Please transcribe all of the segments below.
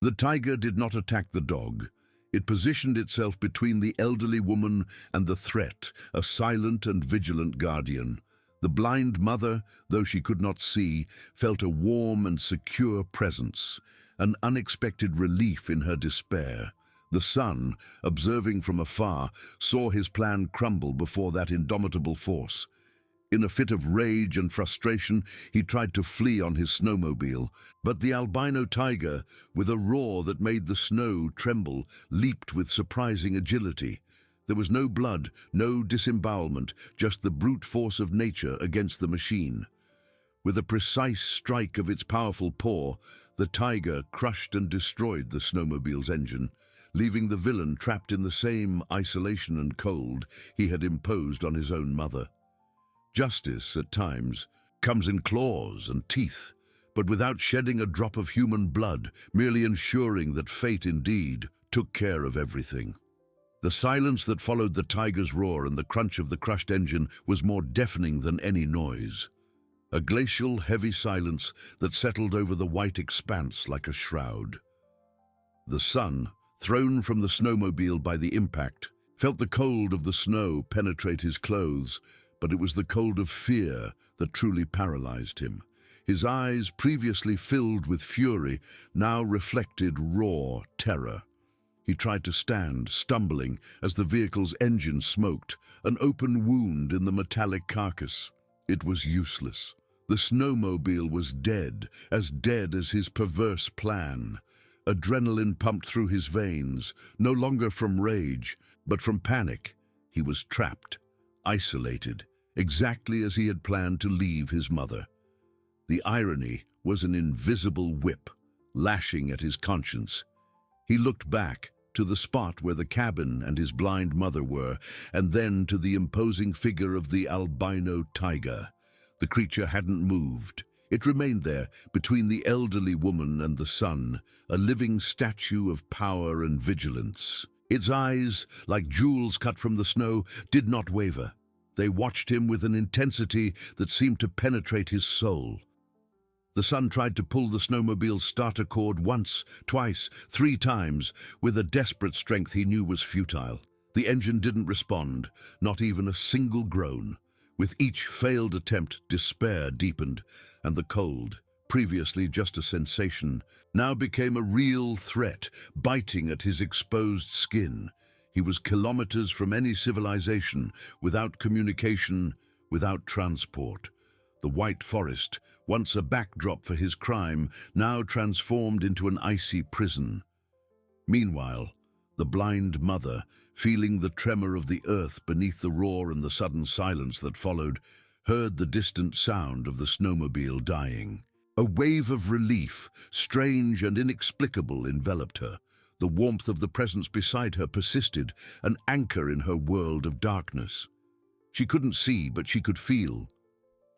The tiger did not attack the dog. It positioned itself between the elderly woman and the threat, a silent and vigilant guardian. The blind mother, though she could not see, felt a warm and secure presence, an unexpected relief in her despair. The son, observing from afar, saw his plan crumble before that indomitable force. In a fit of rage and frustration, he tried to flee on his snowmobile, but the albino tiger, with a roar that made the snow tremble, leaped with surprising agility. There was no blood, no disembowelment, just the brute force of nature against the machine. With a precise strike of its powerful paw, the tiger crushed and destroyed the snowmobile's engine, leaving the villain trapped in the same isolation and cold he had imposed on his own mother. Justice, at times, comes in claws and teeth, but without shedding a drop of human blood, merely ensuring that fate indeed took care of everything. The silence that followed the tiger's roar and the crunch of the crushed engine was more deafening than any noise. A glacial, heavy silence that settled over the white expanse like a shroud. The son, thrown from the snowmobile by the impact, felt the cold of the snow penetrate his clothes, but it was the cold of fear that truly paralyzed him. His eyes, previously filled with fury, now reflected raw terror. He tried to stand, stumbling, as the vehicle's engine smoked, an open wound in the metallic carcass. It was useless. The snowmobile was dead as his perverse plan. Adrenaline pumped through his veins, no longer from rage, but from panic. He was trapped, isolated, exactly as he had planned to leave his mother. The irony was an invisible whip, lashing at his conscience. He looked back, to the spot where the cabin and his blind mother were, and then to the imposing figure of the albino tiger. The creature hadn't moved. It remained there, between the elderly woman and the son, a living statue of power and vigilance. Its eyes, like jewels cut from the snow, did not waver. They watched him with an intensity that seemed to penetrate his soul. The son tried to pull the snowmobile's starter cord once, twice, 3 times, with a desperate strength he knew was futile. The engine didn't respond, not even a single groan. With each failed attempt, despair deepened, and the cold, previously just a sensation, now became a real threat, biting at his exposed skin. He was kilometers from any civilization, without communication, without transport. The white forest, once a backdrop for his crime, now transformed into an icy prison. Meanwhile, the blind mother, feeling the tremor of the earth beneath the roar and the sudden silence that followed, heard the distant sound of the snowmobile dying. A wave of relief, strange and inexplicable, enveloped her. The warmth of the presence beside her persisted, an anchor in her world of darkness. She couldn't see, but she could feel.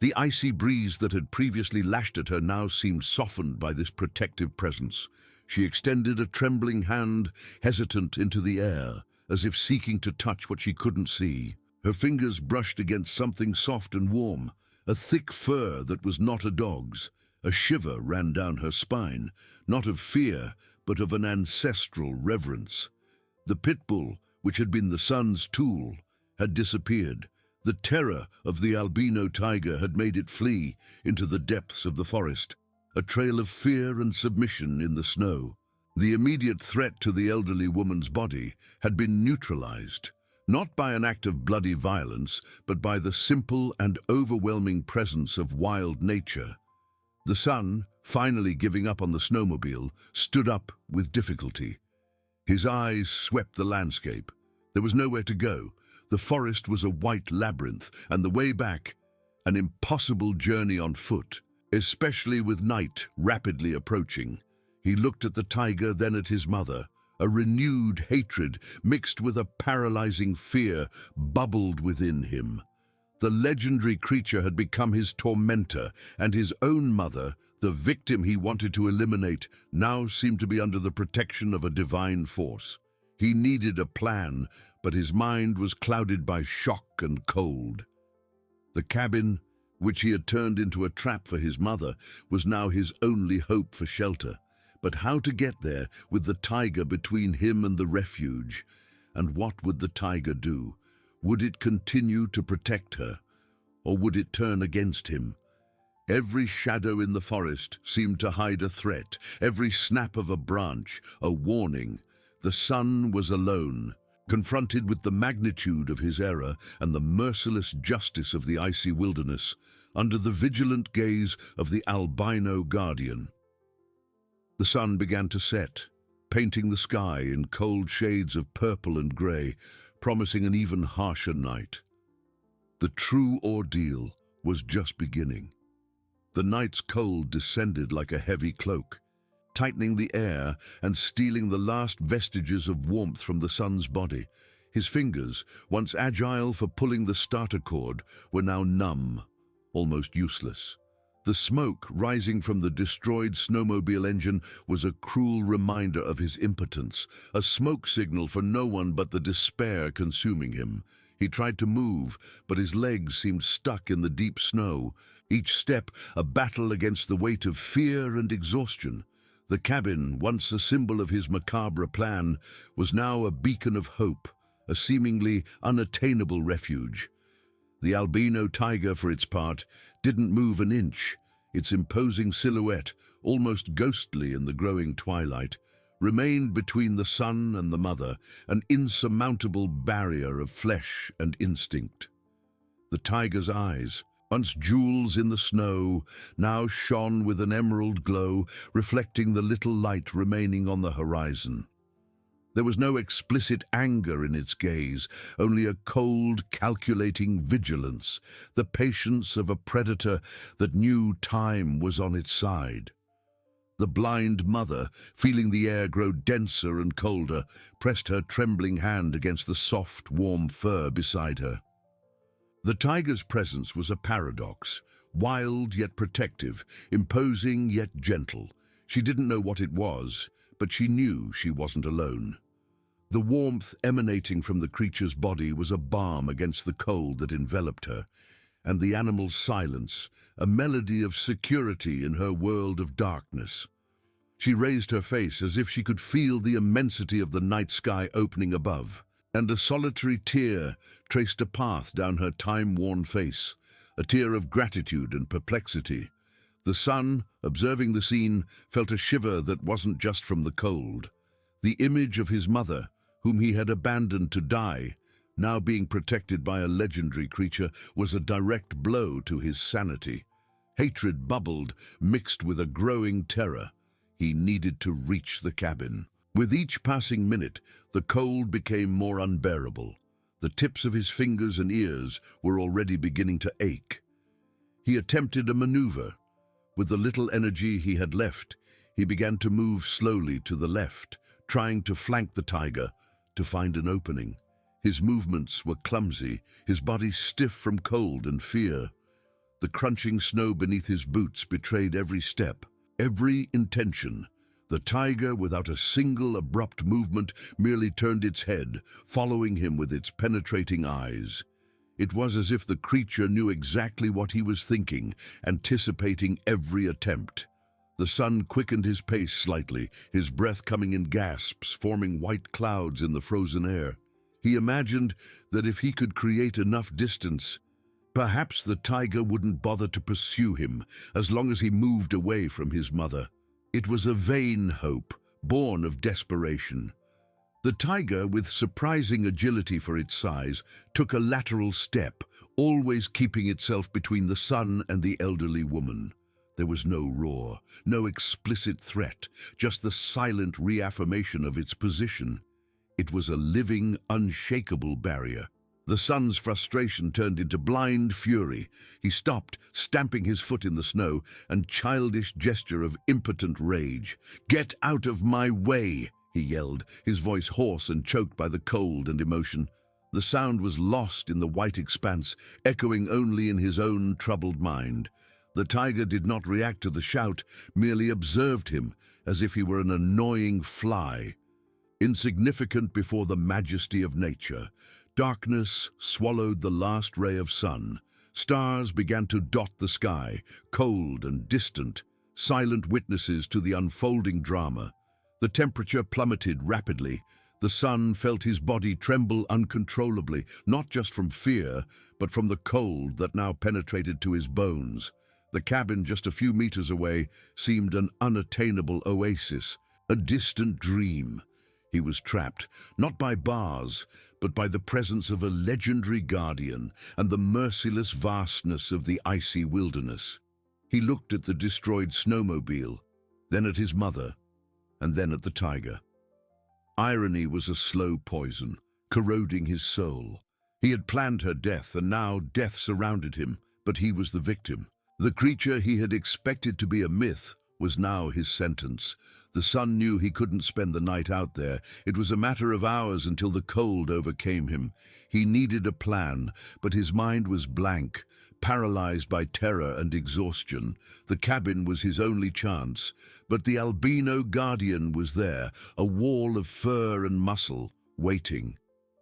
The icy breeze that had previously lashed at her now seemed softened by this protective presence. She extended a trembling hand, hesitant, into the air, as if seeking to touch what she couldn't see. Her fingers brushed against something soft and warm, a thick fur that was not a dog's. A shiver ran down her spine, not of fear, but of an ancestral reverence. The pit bull, which had been the son's tool, had disappeared. The terror of the albino tiger had made it flee into the depths of the forest, a trail of fear and submission in the snow. The immediate threat to the elderly woman's body had been neutralized, not by an act of bloody violence, but by the simple and overwhelming presence of wild nature. The son, finally giving up on the snowmobile, stood up with difficulty. His eyes swept the landscape. There was nowhere to go. The forest was a white labyrinth, and the way back, an impossible journey on foot, especially with night rapidly approaching. He looked at the tiger, then at his mother. A renewed hatred, mixed with a paralyzing fear, bubbled within him. The legendary creature had become his tormentor, and his own mother, the victim he wanted to eliminate, now seemed to be under the protection of a divine force. He needed a plan, but his mind was clouded by shock and cold. The cabin, which he had turned into a trap for his mother, was now his only hope for shelter. But how to get there with the tiger between him and the refuge? And what would the tiger do? Would it continue to protect her, or would it turn against him? Every shadow in the forest seemed to hide a threat, every snap of a branch, a warning. The sun was alone, confronted with the magnitude of his error and the merciless justice of the icy wilderness, under the vigilant gaze of the albino guardian. The sun began to set, painting the sky in cold shades of purple and grey, promising an even harsher night. The true ordeal was just beginning. The night's cold descended like a heavy cloak, tightening the air and stealing the last vestiges of warmth from the sun's body. His fingers, once agile for pulling the starter cord, were now numb, almost useless. The smoke rising from the destroyed snowmobile engine was a cruel reminder of his impotence, a smoke signal for no one but the despair consuming him. He tried to move, but his legs seemed stuck in the deep snow, each step a battle against the weight of fear and exhaustion. The cabin, once a symbol of his macabre plan, was now a beacon of hope, a seemingly unattainable refuge. The albino tiger, for its part, didn't move an inch. Its imposing silhouette, almost ghostly in the growing twilight, remained between the sun and the mother, an insurmountable barrier of flesh and instinct. The tiger's eyes, once jewels in the snow, now shone with an emerald glow, reflecting the little light remaining on the horizon. There was no explicit anger in its gaze, only a cold, calculating vigilance, the patience of a predator that knew time was on its side. The blind mother, feeling the air grow denser and colder, pressed her trembling hand against the soft, warm fur beside her. The tiger's presence was a paradox, wild yet protective, imposing yet gentle. She didn't know what it was, but she knew she wasn't alone. The warmth emanating from the creature's body was a balm against the cold that enveloped her, and the animal's silence, a melody of security in her world of darkness. She raised her face as if she could feel the immensity of the night sky opening above, and a solitary tear traced a path down her time-worn face, a tear of gratitude and perplexity. The sun, observing the scene, felt a shiver that wasn't just from the cold. The image of his mother, whom he had abandoned to die, now being protected by a legendary creature, was a direct blow to his sanity. Hatred bubbled, mixed with a growing terror. He needed to reach the cabin. With each passing minute, the cold became more unbearable. The tips of his fingers and ears were already beginning to ache. He attempted a maneuver. With the little energy he had left, he began to move slowly to the left, trying to flank the tiger, to find an opening. His movements were clumsy, his body stiff from cold and fear. The crunching snow beneath his boots betrayed every step, every intention. The tiger, without a single abrupt movement, merely turned its head, following him with its penetrating eyes. It was as if the creature knew exactly what he was thinking, anticipating every attempt. The sun quickened his pace slightly, his breath coming in gasps, forming white clouds in the frozen air. He imagined that if he could create enough distance, perhaps the tiger wouldn't bother to pursue him, as long as he moved away from his mother. It was a vain hope, born of desperation. The tiger, with surprising agility for its size, took a lateral step, always keeping itself between the sun and the elderly woman. There was no roar, no explicit threat, just the silent reaffirmation of its position. It was a living, unshakable barrier. The son's frustration turned into blind fury. He stopped, stamping his foot in the snow, and childish gesture of impotent rage. "Get out of my way!" he yelled, his voice hoarse and choked by the cold and emotion. The sound was lost in the white expanse, echoing only in his own troubled mind. The tiger did not react to the shout, merely observed him, as if he were an annoying fly. Insignificant before the majesty of nature, darkness swallowed the last ray of sun. Stars began to dot the sky, cold and distant, silent witnesses to the unfolding drama. The temperature plummeted rapidly. The sun felt his body tremble uncontrollably, not just from fear, but from the cold that now penetrated to his bones. The cabin just a few meters away seemed an unattainable oasis, a distant dream. He was trapped, not by bars, but by the presence of a legendary guardian and the merciless vastness of the icy wilderness. He looked at the destroyed snowmobile, then at his mother, and then at the tiger. Irony was a slow poison, corroding his soul. He had planned her death, and now death surrounded him, but he was the victim. The creature he had expected to be a myth was now his sentence. The son knew he couldn't spend the night out there. It was a matter of hours until the cold overcame him. He needed a plan, but his mind was blank, paralyzed by terror and exhaustion. The cabin was his only chance, but the albino guardian was there, a wall of fur and muscle, waiting.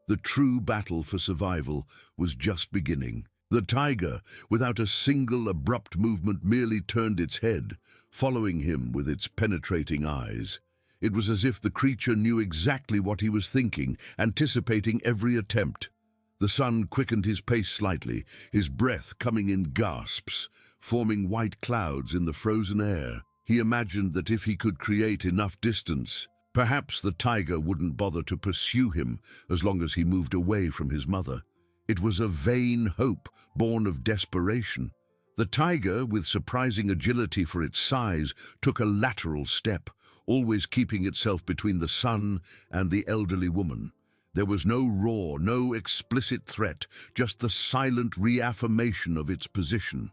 The true battle for survival was just beginning. The tiger, without a single abrupt movement, merely turned its head, following him with its penetrating eyes. It was as if the creature knew exactly what he was thinking, anticipating every attempt. The sun quickened his pace slightly, his breath coming in gasps, forming white clouds in the frozen air. He imagined that if he could create enough distance, perhaps the tiger wouldn't bother to pursue him as long as he moved away from his mother. It was a vain hope, born of desperation. The tiger, with surprising agility for its size, took a lateral step, always keeping itself between the sun and the elderly woman. There was no roar, no explicit threat, just the silent reaffirmation of its position.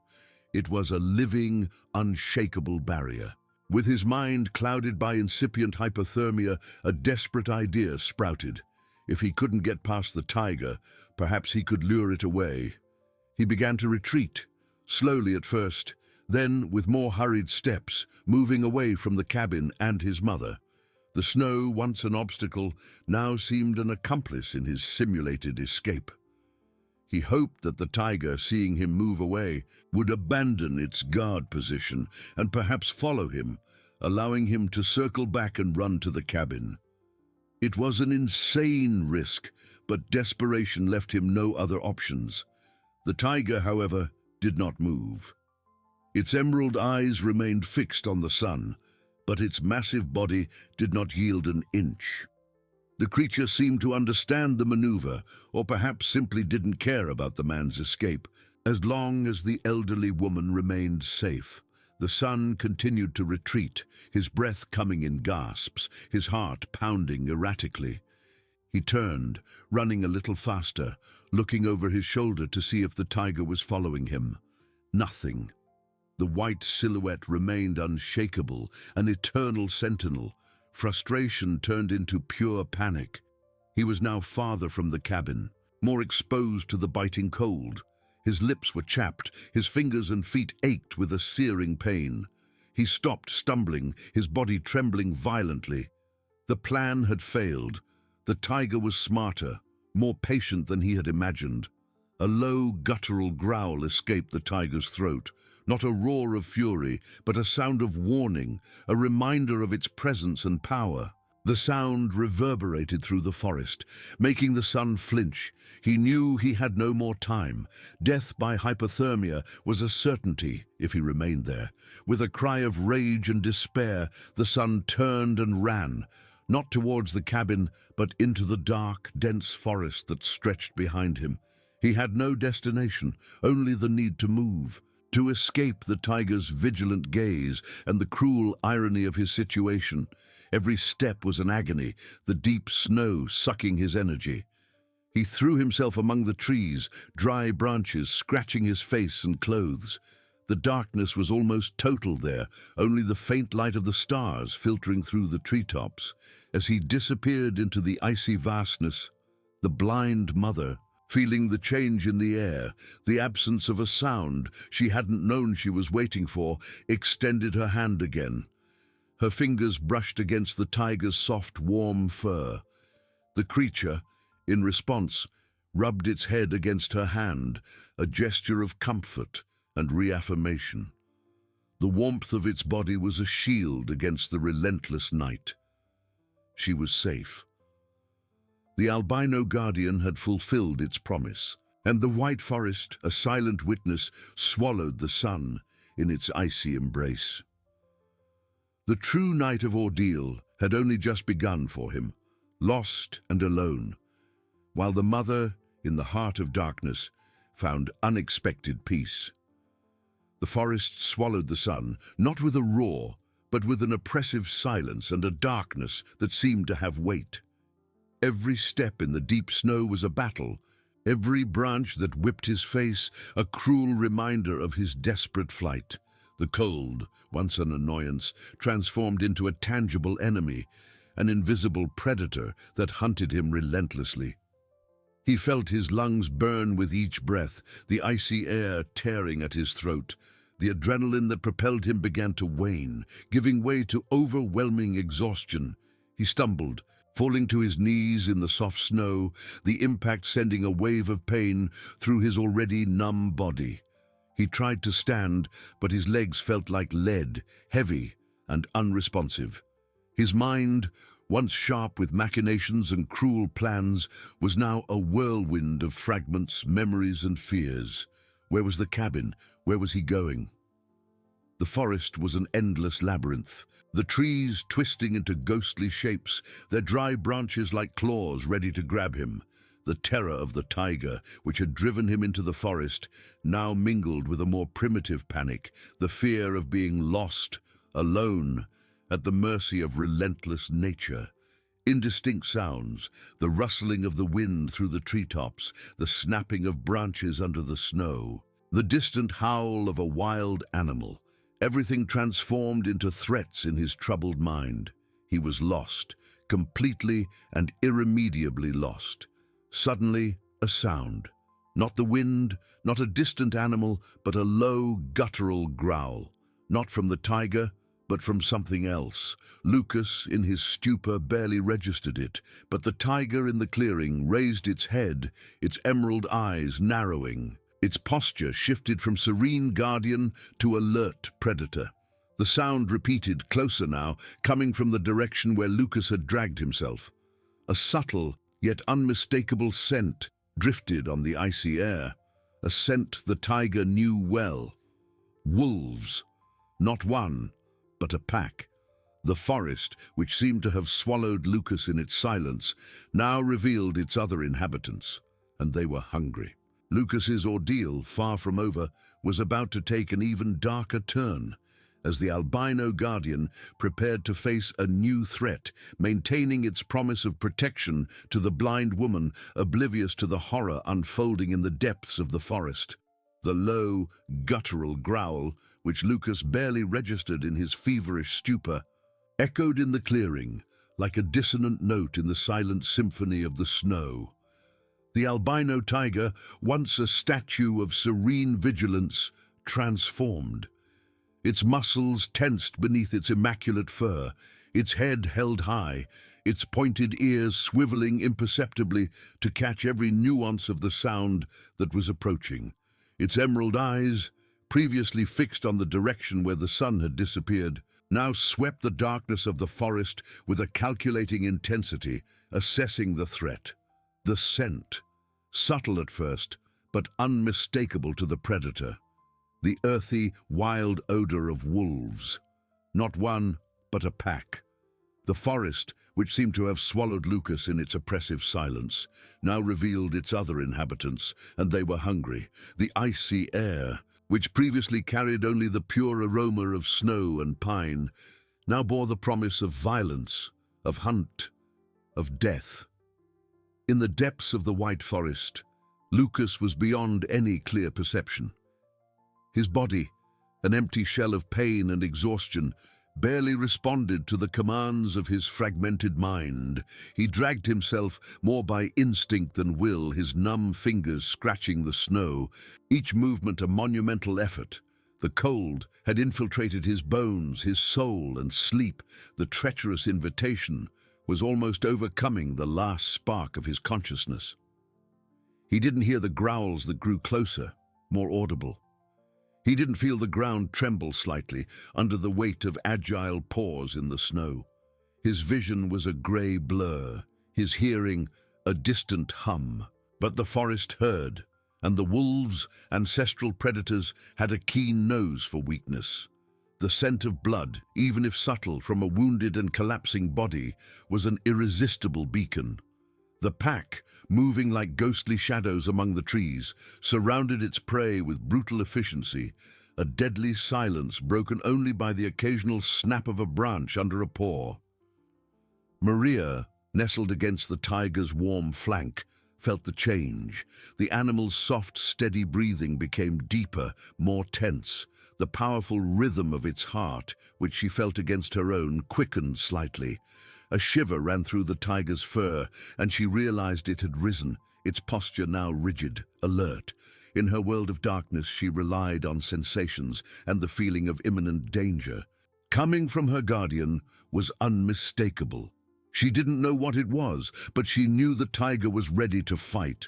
It was a living, unshakable barrier. With his mind clouded by incipient hypothermia, a desperate idea sprouted. If he couldn't get past the tiger, perhaps he could lure it away. He began to retreat, slowly at first, then with more hurried steps, moving away from the cabin and his mother. The snow, once an obstacle, now seemed an accomplice in his simulated escape. He hoped that the tiger, seeing him move away, would abandon its guard position and perhaps follow him, allowing him to circle back and run to the cabin. It was an insane risk, but desperation left him no other options. The tiger, however, did not move. Its emerald eyes remained fixed on the sun, but its massive body did not yield an inch. The creature seemed to understand the maneuver, or perhaps simply didn't care about the man's escape, as long as the elderly woman remained safe. The sun continued to retreat, his breath coming in gasps, his heart pounding erratically. He turned, running a little faster, looking over his shoulder to see if the tiger was following him. Nothing. The white silhouette remained unshakable, an eternal sentinel. Frustration turned into pure panic. He was now farther from the cabin, more exposed to the biting cold. His lips were chapped, his fingers and feet ached with a searing pain. He stopped, stumbling, his body trembling violently. The plan had failed. The tiger was smarter, more patient than he had imagined. A low, guttural growl escaped the tiger's throat. Not a roar of fury, but a sound of warning, a reminder of its presence and power. The sound reverberated through the forest, making the son flinch. He knew he had no more time. Death by hypothermia was a certainty if he remained there. With a cry of rage and despair, the son turned and ran, not towards the cabin, but into the dark, dense forest that stretched behind him. He had no destination, only the need to move, to escape the tiger's vigilant gaze and the cruel irony of his situation. Every step was an agony, the deep snow sucking his energy. He threw himself among the trees, dry branches scratching his face and clothes. The darkness was almost total there, only the faint light of the stars filtering through the treetops. As he disappeared into the icy vastness, the blind mother, feeling the change in the air, the absence of a sound she hadn't known she was waiting for, extended her hand again. Her fingers brushed against the tiger's soft, warm fur. The creature, in response, rubbed its head against her hand, a gesture of comfort and reaffirmation. The warmth of its body was a shield against the relentless night. She was safe. The albino guardian had fulfilled its promise, and the white forest, a silent witness, swallowed the sun in its icy embrace. The true night of ordeal had only just begun for him, lost and alone, while the mother, in the heart of darkness, found unexpected peace. The forest swallowed the sun, not with a roar, but with an oppressive silence and a darkness that seemed to have weight. Every step in the deep snow was a battle, every branch that whipped his face a cruel reminder of his desperate flight. The cold, once an annoyance, transformed into a tangible enemy, an invisible predator that hunted him relentlessly. He felt his lungs burn with each breath, the icy air tearing at his throat. The adrenaline that propelled him began to wane, giving way to overwhelming exhaustion. He stumbled, falling to his knees in the soft snow, the impact sending a wave of pain through his already numb body. He tried to stand, but his legs felt like lead, heavy and unresponsive. His mind, once sharp with machinations and cruel plans, was now a whirlwind of fragments, memories and fears. Where was the cabin? Where was he going? The forest was an endless labyrinth, the trees twisting into ghostly shapes, their dry branches like claws ready to grab him. The terror of the tiger, which had driven him into the forest, now mingled with a more primitive panic, the fear of being lost, alone, at the mercy of relentless nature. Indistinct sounds, the rustling of the wind through the treetops, the snapping of branches under the snow, the distant howl of a wild animal, everything transformed into threats in his troubled mind. He was lost, completely and irremediably lost. Suddenly, a sound. Not the wind, not a distant animal, but a low, guttural growl. Not from the tiger, but from something else. Lucas, in his stupor, barely registered it, but the tiger in the clearing raised its head, its emerald eyes narrowing. Its posture shifted from serene guardian to alert predator. The sound repeated, closer now, coming from the direction where Lucas had dragged himself. A subtle, yet unmistakable scent drifted on the icy air, a scent the tiger knew well. Wolves. Not one, but a pack. The forest, which seemed to have swallowed Lucas in its silence, now revealed its other inhabitants, and they were hungry. Lucas's ordeal, far from over, was about to take an even darker turn, as the albino guardian prepared to face a new threat, maintaining its promise of protection to the blind woman, oblivious to the horror unfolding in the depths of the forest. The low, guttural growl, which Lucas barely registered in his feverish stupor, echoed in the clearing like a dissonant note in the silent symphony of the snow. The albino tiger, once a statue of serene vigilance, transformed. Its muscles tensed beneath its immaculate fur, its head held high, its pointed ears swiveling imperceptibly to catch every nuance of the sound that was approaching. Its emerald eyes, previously fixed on the direction where the sun had disappeared, now swept the darkness of the forest with a calculating intensity, assessing the threat. The scent, subtle at first, but unmistakable to the predator. The earthy, wild odor of wolves. Not one, but a pack. The forest, which seemed to have swallowed Lucas in its oppressive silence, now revealed its other inhabitants, and they were hungry. The icy air, which previously carried only the pure aroma of snow and pine, now bore the promise of violence, of hunt, of death. In the depths of the white forest, Lucas was beyond any clear perception. His body, an empty shell of pain and exhaustion, barely responded to the commands of his fragmented mind. He dragged himself more by instinct than will, his numb fingers scratching the snow, each movement a monumental effort. The cold had infiltrated his bones, his soul, and sleep. The treacherous invitation was almost overcoming the last spark of his consciousness. He didn't hear the growls that grew closer, more audible. He didn't feel the ground tremble slightly under the weight of agile paws in the snow. His vision was a grey blur, his hearing a distant hum. But the forest heard, and the wolves, ancestral predators, had a keen nose for weakness. The scent of blood, even if subtle from a wounded and collapsing body, was an irresistible beacon. The pack, moving like ghostly shadows among the trees, surrounded its prey with brutal efficiency, a deadly silence broken only by the occasional snap of a branch under a paw. Maria, nestled against the tiger's warm flank, felt the change. The animal's soft, steady breathing became deeper, more tense. The powerful rhythm of its heart, which she felt against her own, quickened slightly. A shiver ran through the tiger's fur, and she realized it had risen, its posture now rigid, alert. In her world of darkness, she relied on sensations and the feeling of imminent danger. Coming from her guardian was unmistakable. She didn't know what it was, but she knew the tiger was ready to fight.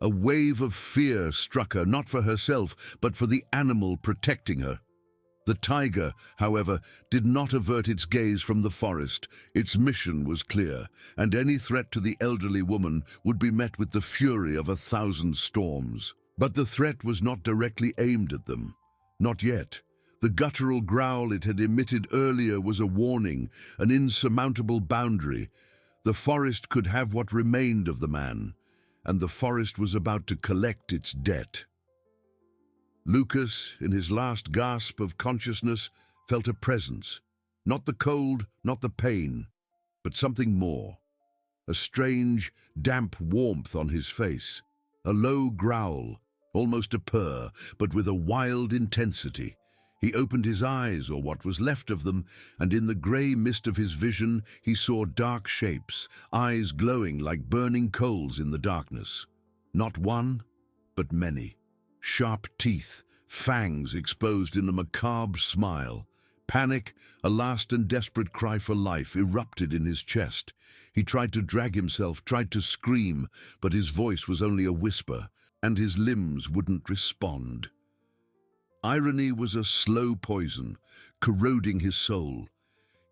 A wave of fear struck her, not for herself, but for the animal protecting her. The tiger, however, did not avert its gaze from the forest. Its mission was clear, and any threat to the elderly woman would be met with the fury of 1,000 storms. But the threat was not directly aimed at them. Not yet. The guttural growl it had emitted earlier was a warning, an insurmountable boundary. The forest could have what remained of the man, and the forest was about to collect its debt. Lucas, in his last gasp of consciousness, felt a presence. Not the cold, not the pain, but something more. A strange, damp warmth on his face. A low growl, almost a purr, but with a wild intensity. He opened his eyes, or what was left of them, and in the grey mist of his vision he saw dark shapes, eyes glowing like burning coals in the darkness. Not one, but many. Sharp teeth, fangs exposed in a macabre smile. Panic, a last and desperate cry for life, erupted in his chest. He tried to drag himself, tried to scream, but his voice was only a whisper, and his limbs wouldn't respond. Irony was a slow poison, corroding his soul.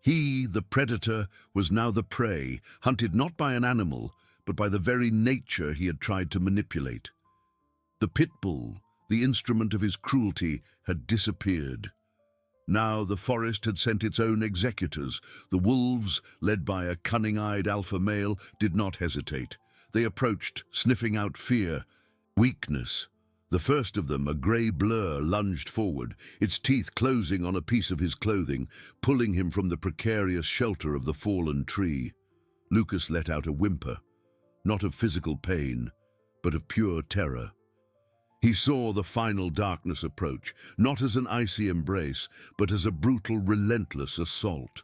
He, the predator, was now the prey, hunted not by an animal, but by the very nature he had tried to manipulate. The pit bull, the instrument of his cruelty, had disappeared. Now the forest had sent its own executors. The wolves, led by a cunning-eyed alpha male, did not hesitate. They approached, sniffing out fear, weakness. The first of them, a grey blur, lunged forward, its teeth closing on a piece of his clothing, pulling him from the precarious shelter of the fallen tree. Lucas let out a whimper, not of physical pain, but of pure terror. He saw the final darkness approach, not as an icy embrace, but as a brutal, relentless assault.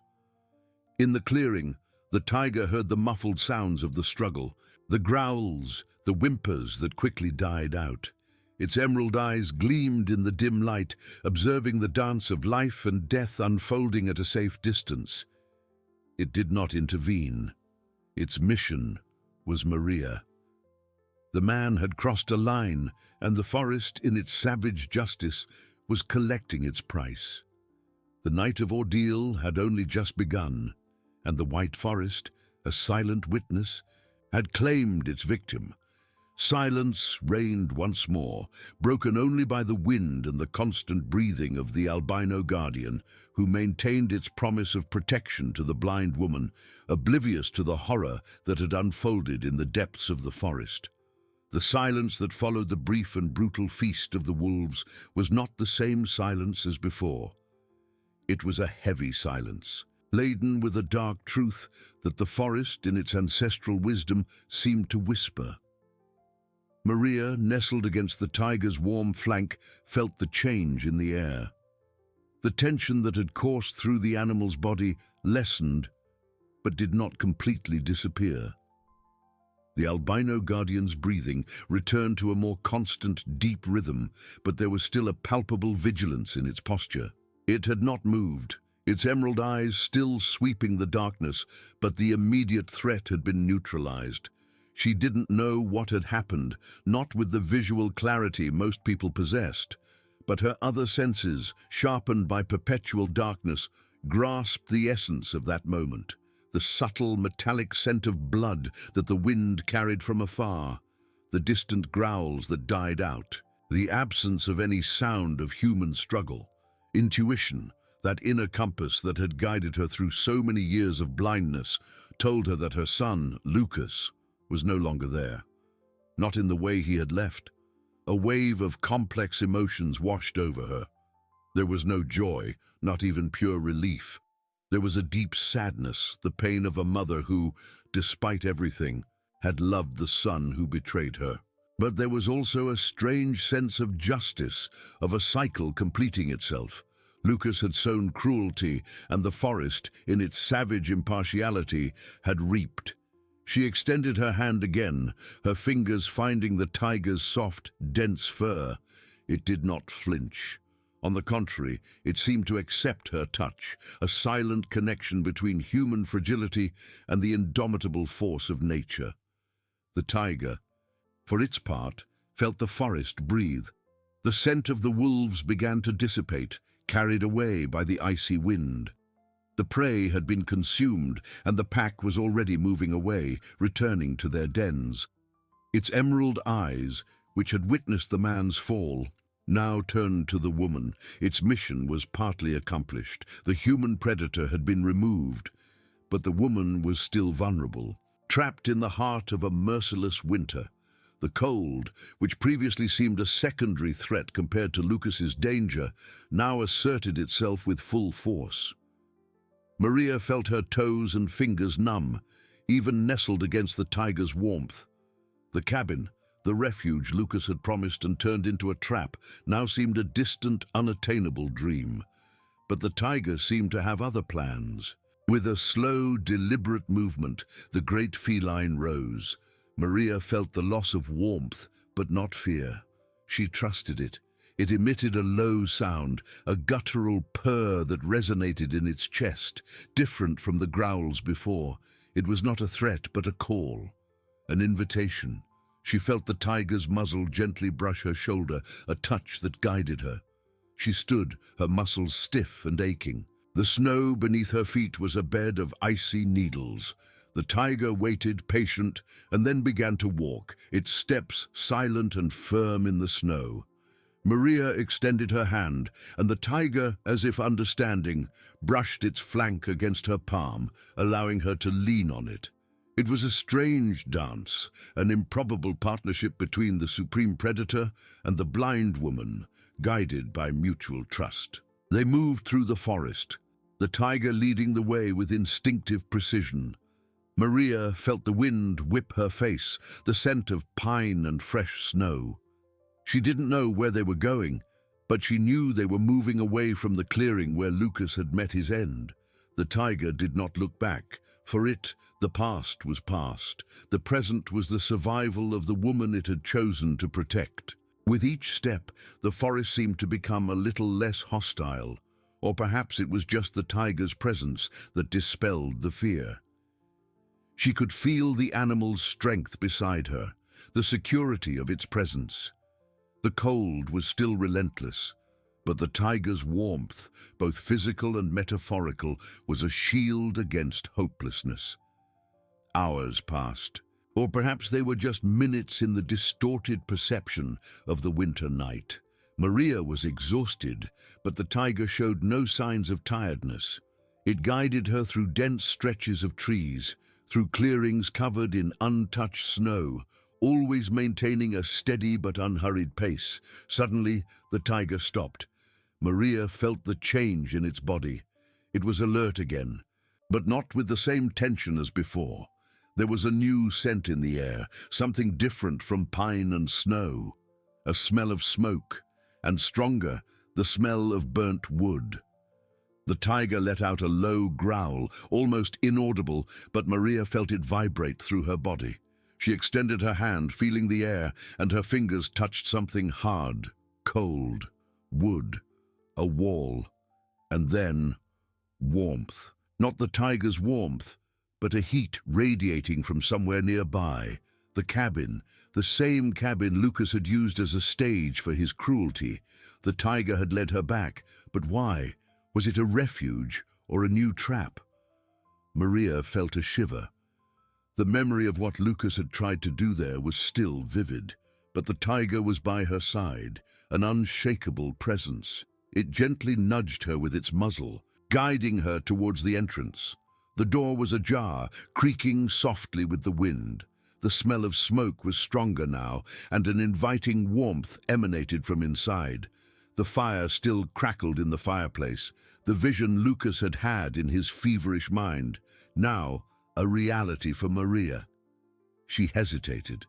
In the clearing, the tiger heard the muffled sounds of the struggle, the growls, the whimpers that quickly died out. Its emerald eyes gleamed in the dim light, observing the dance of life and death unfolding at a safe distance. It did not intervene. Its mission was Maria. The man had crossed a line, and the forest, in its savage justice, was collecting its price. The night of ordeal had only just begun, and the white forest, a silent witness, had claimed its victim. Silence reigned once more, broken only by the wind and the constant breathing of the albino guardian, who maintained its promise of protection to the blind woman, oblivious to the horror that had unfolded in the depths of the forest. The silence that followed the brief and brutal feast of the wolves was not the same silence as before. It was a heavy silence, laden with a dark truth that the forest, in its ancestral wisdom, seemed to whisper. Maria, nestled against the tiger's warm flank, felt the change in the air. The tension that had coursed through the animal's body lessened, but did not completely disappear. The albino guardian's breathing returned to a more constant, deep rhythm, but there was still a palpable vigilance in its posture. It had not moved, its emerald eyes still sweeping the darkness, but the immediate threat had been neutralized. She didn't know what had happened, not with the visual clarity most people possessed, but her other senses, sharpened by perpetual darkness, grasped the essence of that moment, the subtle metallic scent of blood that the wind carried from afar, the distant growls that died out, the absence of any sound of human struggle. Intuition, that inner compass that had guided her through so many years of blindness, told her that her son, Lucas, was no longer there. Not in the way he had left. A wave of complex emotions washed over her. There was no joy, not even pure relief. There was a deep sadness, the pain of a mother who, despite everything, had loved the son who betrayed her. But there was also a strange sense of justice, of a cycle completing itself. Lucas had sown cruelty, and the forest, in its savage impartiality, had reaped. She extended her hand again, her fingers finding the tiger's soft, dense fur. It did not flinch. On the contrary, it seemed to accept her touch, a silent connection between human fragility and the indomitable force of nature. The tiger, for its part, felt the forest breathe. The scent of the wolves began to dissipate, carried away by the icy wind. The prey had been consumed, and the pack was already moving away, returning to their dens. Its emerald eyes, which had witnessed the man's fall, now turned to the woman. Its mission was partly accomplished. The human predator had been removed, but the woman was still vulnerable, trapped in the heart of a merciless winter. The cold, which previously seemed a secondary threat compared to Lucas's danger, now asserted itself with full force. Maria felt her toes and fingers numb, even nestled against the tiger's warmth. The cabin, the refuge Lucas had promised and turned into a trap, now seemed a distant, unattainable dream. But the tiger seemed to have other plans. With a slow, deliberate movement, the great feline rose. Maria felt the loss of warmth, but not fear. She trusted it. It emitted a low sound, a guttural purr that resonated in its chest, different from the growls before. It was not a threat, but a call, an invitation. She felt the tiger's muzzle gently brush her shoulder, a touch that guided her. She stood, her muscles stiff and aching. The snow beneath her feet was a bed of icy needles. The tiger waited, patient, and then began to walk, its steps silent and firm in the snow. Maria extended her hand, and the tiger, as if understanding, brushed its flank against her palm, allowing her to lean on it. It was a strange dance, an improbable partnership between the supreme predator and the blind woman, guided by mutual trust. They moved through the forest, the tiger leading the way with instinctive precision. Maria felt the wind whip her face, the scent of pine and fresh snow. She didn't know where they were going, but she knew they were moving away from the clearing where Lucas had met his end. The tiger did not look back. For it, the past was past. The present was the survival of the woman it had chosen to protect. With each step, the forest seemed to become a little less hostile, or perhaps it was just the tiger's presence that dispelled the fear. She could feel the animal's strength beside her, the security of its presence. The cold was still relentless, but the tiger's warmth, both physical and metaphorical, was a shield against hopelessness. Hours passed, or perhaps they were just minutes in the distorted perception of the winter night. Maria was exhausted, but the tiger showed no signs of tiredness. It guided her through dense stretches of trees, through clearings covered in untouched snow, always maintaining a steady but unhurried pace. Suddenly, the tiger stopped. Maria felt the change in its body. It was alert again, but not with the same tension as before. There was a new scent in the air, something different from pine and snow. A smell of smoke, and stronger, the smell of burnt wood. The tiger let out a low growl, almost inaudible, but Maria felt it vibrate through her body. She extended her hand, feeling the air, and her fingers touched something hard, cold, wood, a wall, and then warmth. Not the tiger's warmth, but a heat radiating from somewhere nearby, The cabin, the same cabin Lucas had used as a stage for his cruelty. The tiger had led her back, but why? Was it a refuge or a new trap? Maria felt a shiver. The memory of what Lucas had tried to do there was still vivid, but the tiger was by her side, an unshakable presence. It gently nudged her with its muzzle, guiding her towards the entrance. The door was ajar, creaking softly with the wind. The smell of smoke was stronger now, and an inviting warmth emanated from inside. The fire still crackled in the fireplace, the vision Lucas had had in his feverish mind, now a reality for Maria. She hesitated.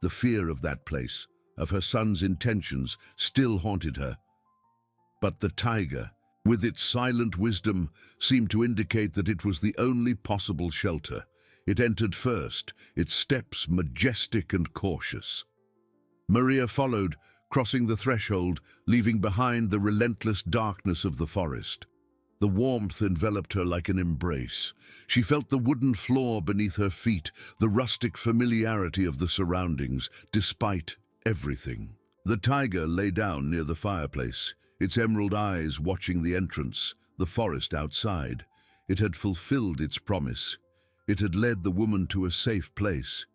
The fear of that place, of her son's intentions, still haunted her. But the tiger, with its silent wisdom, seemed to indicate that it was the only possible shelter. It entered first, its steps majestic and cautious. Maria followed, crossing the threshold, leaving behind the relentless darkness of the forest. The warmth enveloped her like an embrace. She felt the wooden floor beneath her feet, the rustic familiarity of the surroundings, despite everything. The tiger lay down near the fireplace, its emerald eyes watching the entrance, the forest outside. It had fulfilled its promise. It had led the woman to a safe place.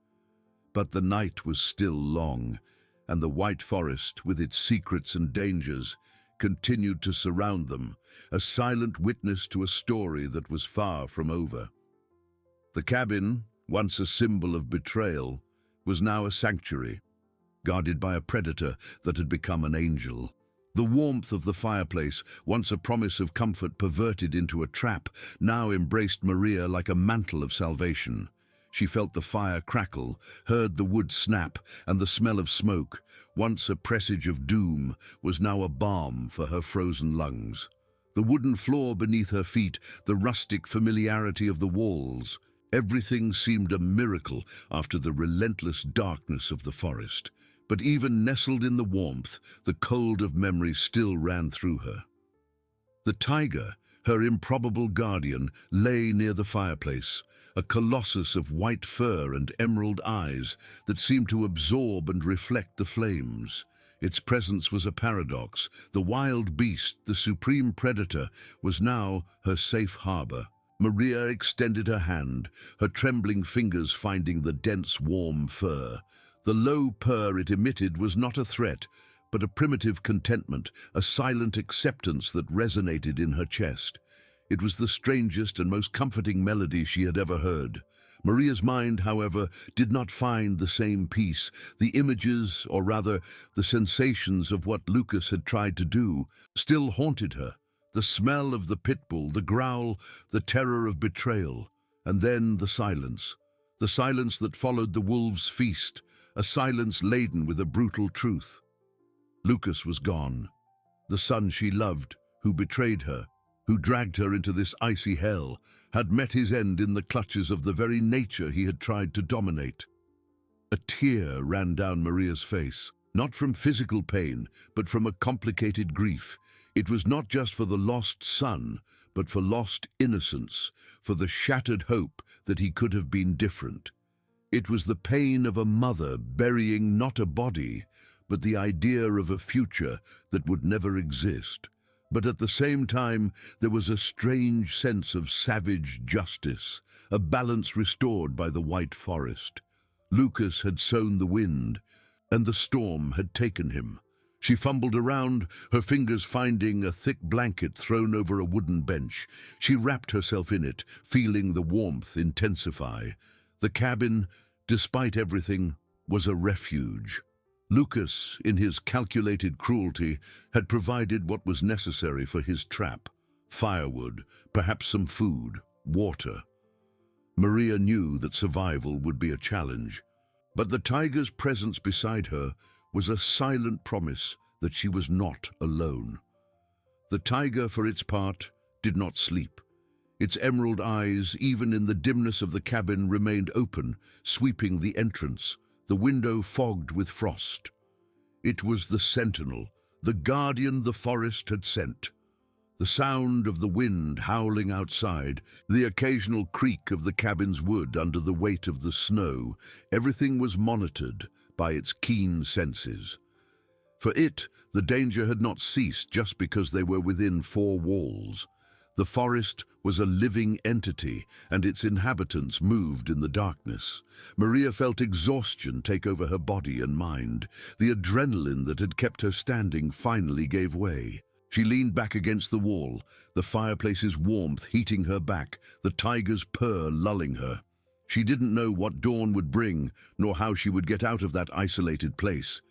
But the night was still long, and the white forest, with its secrets and dangers, continued to surround them, a silent witness to a story that was far from over. The cabin, once a symbol of betrayal, was now a sanctuary, guarded by a predator that had become an angel. The warmth of the fireplace, once a promise of comfort perverted into a trap, now embraced Maria like a mantle of salvation. She felt the fire crackle, heard the wood snap, and the smell of smoke, once a presage of doom, was now a balm for her frozen lungs. The wooden floor beneath her feet, the rustic familiarity of the walls, everything seemed a miracle after the relentless darkness of the forest. But even nestled in the warmth, the cold of memory still ran through her. The tiger, her improbable guardian, lay near the fireplace, a colossus of white fur and emerald eyes that seemed to absorb and reflect the flames. Its presence was a paradox. The wild beast, the supreme predator, was now her safe harbor. Maria extended her hand, her trembling fingers finding the dense, warm fur. The low purr it emitted was not a threat, but a primitive contentment, a silent acceptance that resonated in her chest. It was the strangest and most comforting melody she had ever heard. Maria's mind, however, did not find the same peace. The images, or rather, the sensations of what Lucas had tried to do, still haunted her. The smell of the pit bull, the growl, the terror of betrayal, and then the silence that followed the wolves' feast, a silence laden with a brutal truth. Lucas was gone. The son she loved, who betrayed her, who dragged her into this icy hell, had met his end in the clutches of the very nature he had tried to dominate. A tear ran down Maria's face, not from physical pain, but from a complicated grief. It was not just for the lost son, but for lost innocence, for the shattered hope that he could have been different. It was the pain of a mother burying not a body, but the idea of a future that would never exist. But at the same time, there was a strange sense of savage justice, a balance restored by the white forest. Lucas had sown the wind, and the storm had taken him. She fumbled around, her fingers finding a thick blanket thrown over a wooden bench. She wrapped herself in it, feeling the warmth intensify. The cabin, despite everything, was a refuge. Lucas, in his calculated cruelty, had provided what was necessary for his trap: firewood, perhaps some food, water. Maria knew that survival would be a challenge, but the tiger's presence beside her was a silent promise that she was not alone. The tiger, for its part, did not sleep. Its emerald eyes, even in the dimness of the cabin, remained open, sweeping the entrance, the window fogged with frost. It was the sentinel, the guardian the forest had sent. The sound of the wind howling outside, the occasional creak of the cabin's wood under the weight of the snow, everything was monitored by its keen senses. For it, the danger had not ceased just because they were within four walls. The forest was a living entity, and its inhabitants moved in the darkness. Maria felt exhaustion take over her body and mind. The adrenaline that had kept her standing finally gave way. She leaned back against the wall, the fireplace's warmth heating her back, the tiger's purr lulling her. She didn't know what dawn would bring, nor how she would get out of that isolated place.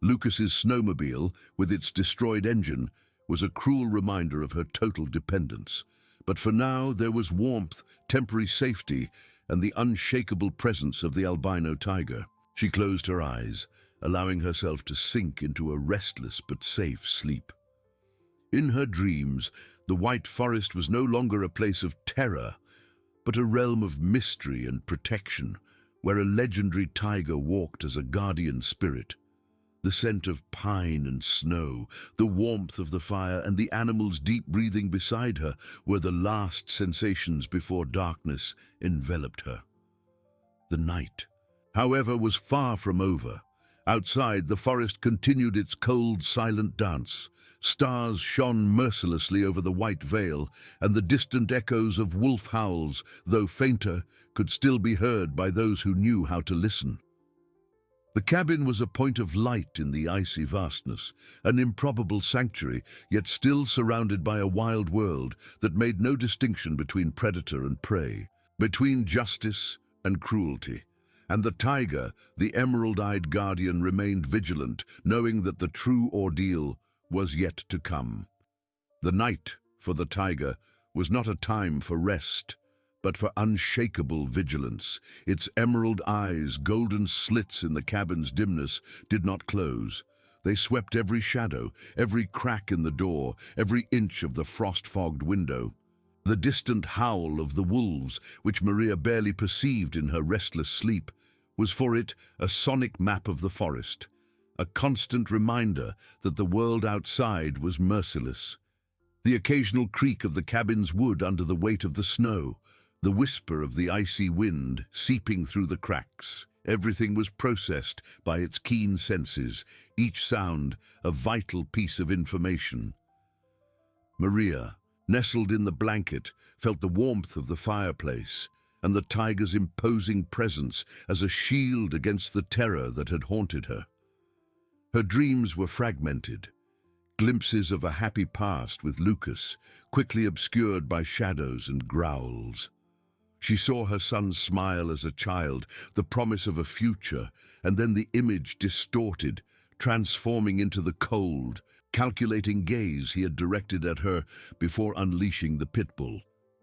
Lucas's snowmobile, with its destroyed engine, was a cruel reminder of her total dependence. But for now, there was warmth, temporary safety, and the unshakable presence of the albino tiger. She closed her eyes, allowing herself to sink into a restless but safe sleep. In her dreams, the White Forest was no longer a place of terror, but a realm of mystery and protection, where a legendary tiger walked as a guardian spirit. The scent of pine and snow, the warmth of the fire, and the animals deep breathing beside her were the last sensations before darkness enveloped her. The night, however, was far from over. Outside, the forest continued its cold, silent dance. Stars shone mercilessly over the white veil, and the distant echoes of wolf howls, though fainter, could still be heard by those who knew how to listen. The cabin was a point of light in the icy vastness, an improbable sanctuary, yet still surrounded by a wild world that made no distinction between predator and prey, between justice and cruelty. And the tiger, the emerald-eyed guardian, remained vigilant, knowing that the true ordeal was yet to come. The night, for the tiger, was not a time for rest, but for unshakable vigilance. Its emerald eyes, golden slits in the cabin's dimness, did not close. They swept every shadow, every crack in the door, every inch of the frost-fogged window. The distant howl of the wolves, which Maria barely perceived in her restless sleep, was for it a sonic map of the forest, a constant reminder that the world outside was merciless. The occasional creak of the cabin's wood under the weight of the snow, the whisper of the icy wind seeping through the cracks. Everything was processed by its keen senses, each sound a vital piece of information. Maria, nestled in the blanket, felt the warmth of the fireplace and the tiger's imposing presence as a shield against the terror that had haunted her. Her dreams were fragmented, glimpses of a happy past with Lucas, quickly obscured by shadows and growls. She saw her son smile as a child, the promise of a future, and then the image distorted, transforming into the cold, calculating gaze he had directed at her before unleashing the pit bull.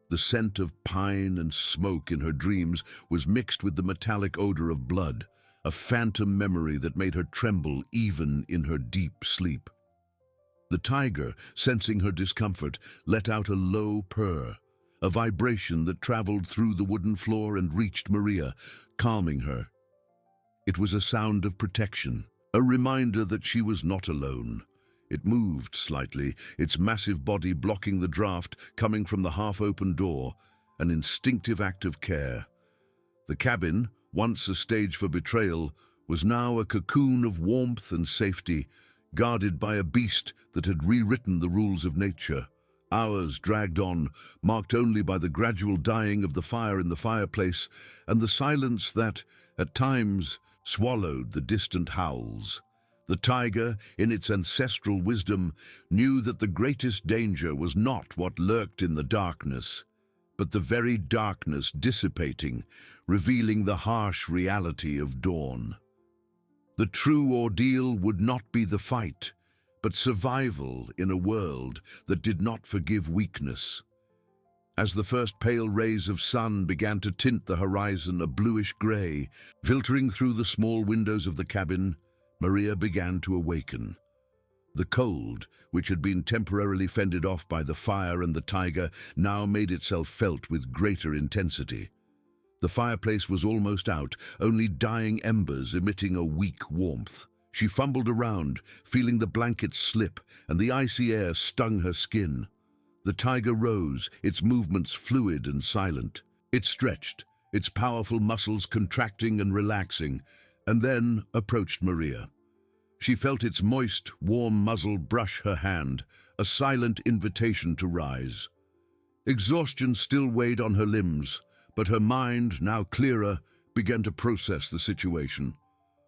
The scent of pine and smoke in her dreams was mixed with the metallic odor of blood, a phantom memory that made her tremble even in her deep sleep. The tiger, sensing her discomfort, let out a low purr, a vibration that traveled through the wooden floor and reached Maria, calming her. It was a sound of protection, a reminder that she was not alone. It moved slightly, its massive body blocking the draft coming from the half-open door, an instinctive act of care. The cabin, once a stage for betrayal, was now a cocoon of warmth and safety, guarded by a beast that had rewritten the rules of nature. Hours dragged on, marked only by the gradual dying of the fire in the fireplace and the silence that, at times, swallowed the distant howls. The tiger, in its ancestral wisdom, knew that the greatest danger was not what lurked in the darkness, but the very darkness dissipating, revealing the harsh reality of dawn. The true ordeal would not be the fight, but survival in a world that did not forgive weakness. As the first pale rays of sun began to tint the horizon a bluish gray, filtering through the small windows of the cabin, Maria began to awaken. The cold, which had been temporarily fended off by the fire and the tiger, now made itself felt with greater intensity. The fireplace was almost out, only dying embers emitting a weak warmth. She fumbled around, feeling the blankets slip, and the icy air stung her skin. The tiger rose, its movements fluid and silent. It stretched, its powerful muscles contracting and relaxing, and then approached Maria. She felt its moist, warm muzzle brush her hand, a silent invitation to rise. Exhaustion still weighed on her limbs, but her mind, now clearer, began to process the situation.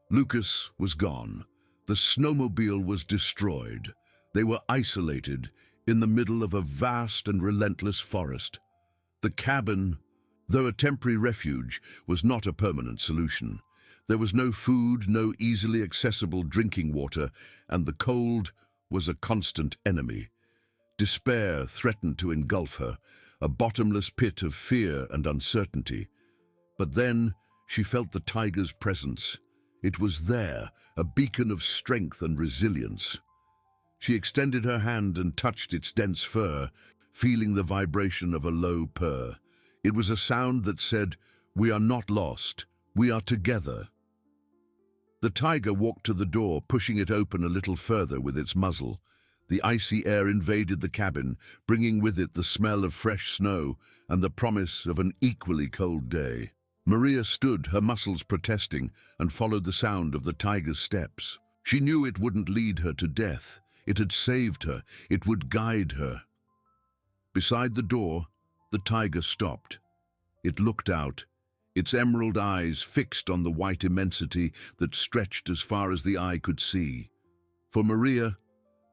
Lucas was gone. The snowmobile was destroyed. They were isolated in the middle of a vast and relentless forest. The cabin, though a temporary refuge, was not a permanent solution. There was no food, no easily accessible drinking water, and the cold was a constant enemy. Despair threatened to engulf her, a bottomless pit of fear and uncertainty. But then she felt the tiger's presence. It was there, a beacon of strength and resilience. She extended her hand and touched its dense fur, feeling the vibration of a low purr. It was a sound that said, "We are not lost, we are together." The tiger walked to the door, pushing it open a little further with its muzzle. The icy air invaded the cabin, bringing with it the smell of fresh snow and the promise of an equally cold day. Maria stood, her muscles protesting, and followed the sound of the tiger's steps. She knew it wouldn't lead her to death. It had saved her. It would guide her. Beside the door, the tiger stopped. It looked out, its emerald eyes fixed on the white immensity that stretched as far as the eye could see. For Maria,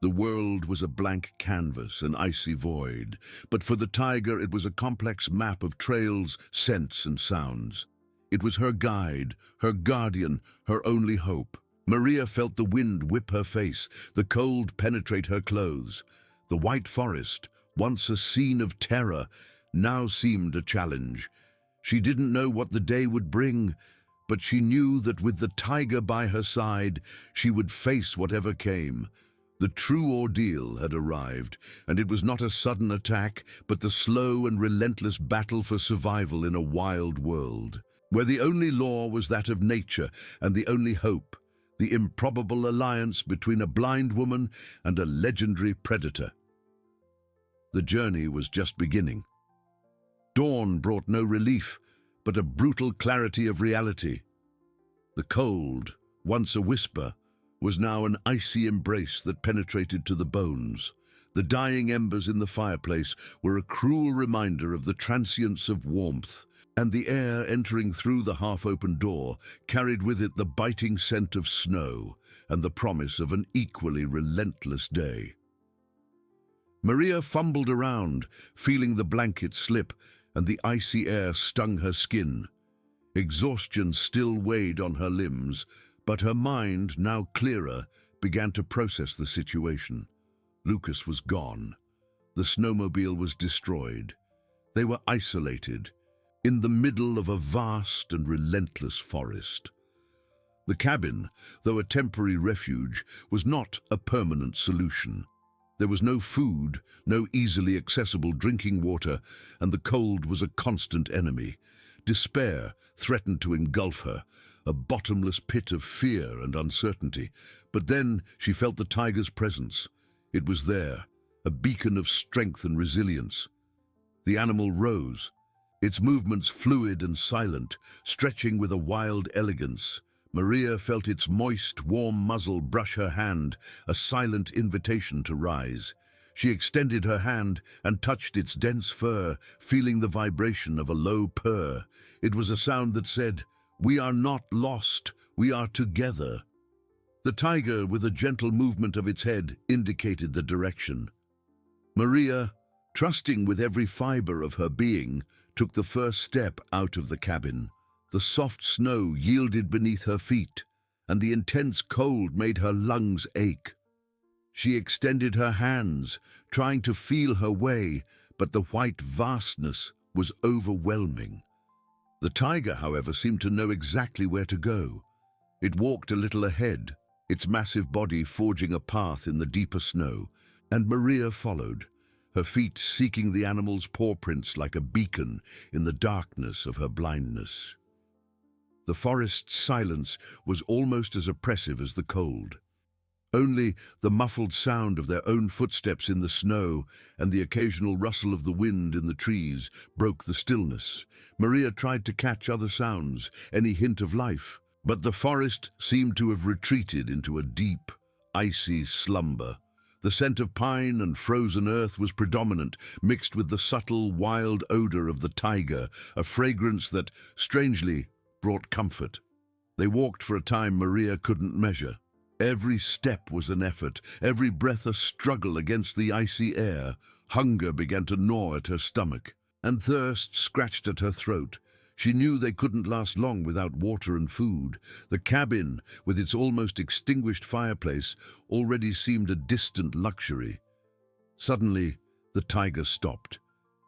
the world was a blank canvas, an icy void. But for the tiger, it was a complex map of trails, scents, and sounds. It was her guide, her guardian, her only hope. Maria felt the wind whip her face, the cold penetrate her clothes. The white forest, once a scene of terror, now seemed a challenge. She didn't know what the day would bring, but she knew that with the tiger by her side, she would face whatever came. The true ordeal had arrived, and it was not a sudden attack, but the slow and relentless battle for survival in a wild world, where the only law was that of nature and the only hope, the improbable alliance between a blind woman and a legendary predator. The journey was just beginning. Dawn brought no relief, but a brutal clarity of reality. The cold, once a whisper, was now an icy embrace that penetrated to the bones. The dying embers in the fireplace were a cruel reminder of the transience of warmth, and the air entering through the half-open door carried with it the biting scent of snow and the promise of an equally relentless day. Maria fumbled around, feeling the blanket slip, and the icy air stung her skin. Exhaustion still weighed on her limbs, but her mind, now clearer, began to process the situation. Lucas was gone. The snowmobile was destroyed. They were isolated, in the middle of a vast and relentless forest. The cabin, though a temporary refuge, was not a permanent solution. There was no food, no easily accessible drinking water, and the cold was a constant enemy. Despair threatened to engulf her, a bottomless pit of fear and uncertainty. But then she felt the tiger's presence. It was there, a beacon of strength and resilience. The animal rose, its movements fluid and silent, stretching with a wild elegance. Maria felt its moist, warm muzzle brush her hand, a silent invitation to rise. She extended her hand and touched its dense fur, feeling the vibration of a low purr. It was a sound that said, "We are not lost, we are together." The tiger, with a gentle movement of its head, indicated the direction. Maria, trusting with every fiber of her being, took the first step out of the cabin. The soft snow yielded beneath her feet, and the intense cold made her lungs ache. She extended her hands, trying to feel her way, but the white vastness was overwhelming. The tiger, however, seemed to know exactly where to go. It walked a little ahead, its massive body forging a path in the deeper snow, and Maria followed, her feet seeking the animal's paw prints like a beacon in the darkness of her blindness. The forest's silence was almost as oppressive as the cold. Only the muffled sound of their own footsteps in the snow and the occasional rustle of the wind in the trees broke the stillness. Maria tried to catch other sounds, any hint of life, but the forest seemed to have retreated into a deep, icy slumber. The scent of pine and frozen earth was predominant, mixed with the subtle, wild odor of the tiger, a fragrance that, strangely, brought comfort. They walked for a time Maria couldn't measure. Every step was an effort, every breath a struggle against the icy air. Hunger began to gnaw at her stomach, and thirst scratched at her throat. She knew they couldn't last long without water and food. The cabin, with its almost extinguished fireplace, already seemed a distant luxury. Suddenly, the tiger stopped.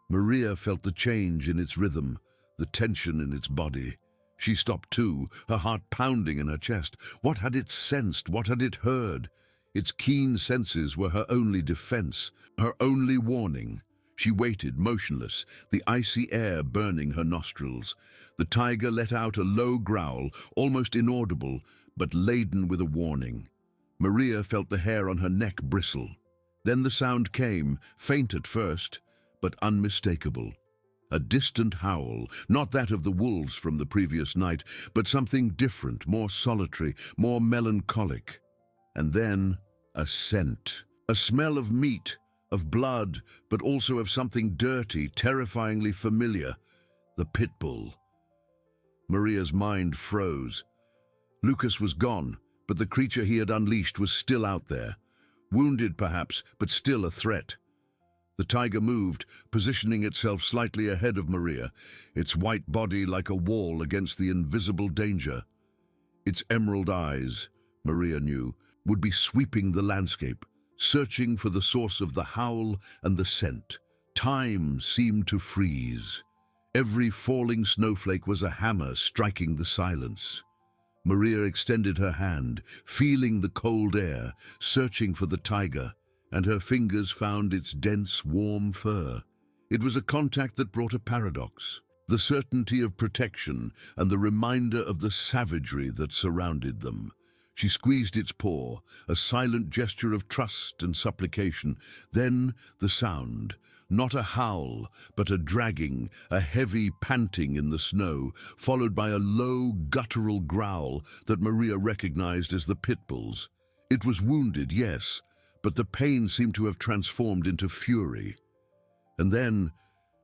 Maria felt the change in its rhythm, the tension in its body. She stopped too, her heart pounding in her chest. What had it sensed? What had it heard? Its keen senses were her only defense, her only warning. She waited, motionless, the icy air burning her nostrils. The tiger let out a low growl, almost inaudible, but laden with a warning. Maria felt the hair on her neck bristle. Then the sound came, faint at first, but unmistakable. A distant howl, not that of the wolves from the previous night, but something different, more solitary, more melancholic. And then a scent, a smell of meat, of blood, but also of something dirty, terrifyingly familiar. The pit bull. Maria's mind froze. Lucas was gone, but the creature he had unleashed was still out there. Wounded perhaps, but still a threat. The tiger moved, positioning itself slightly ahead of Maria, its white body like a wall against the invisible danger. Its emerald eyes, Maria knew, would be sweeping the landscape, searching for the source of the howl and the scent. Time seemed to freeze. Every falling snowflake was a hammer striking the silence. Maria extended her hand, feeling the cold air, searching for the tiger, and her fingers found its dense, warm fur. It was a contact that brought a paradox, the certainty of protection and the reminder of the savagery that surrounded them. She squeezed its paw, a silent gesture of trust and supplication. Then the sound, not a howl, but a dragging, a heavy panting in the snow, followed by a low, guttural growl that Maria recognized as the pit bull's. It was wounded, yes, but the pain seemed to have transformed into fury. And then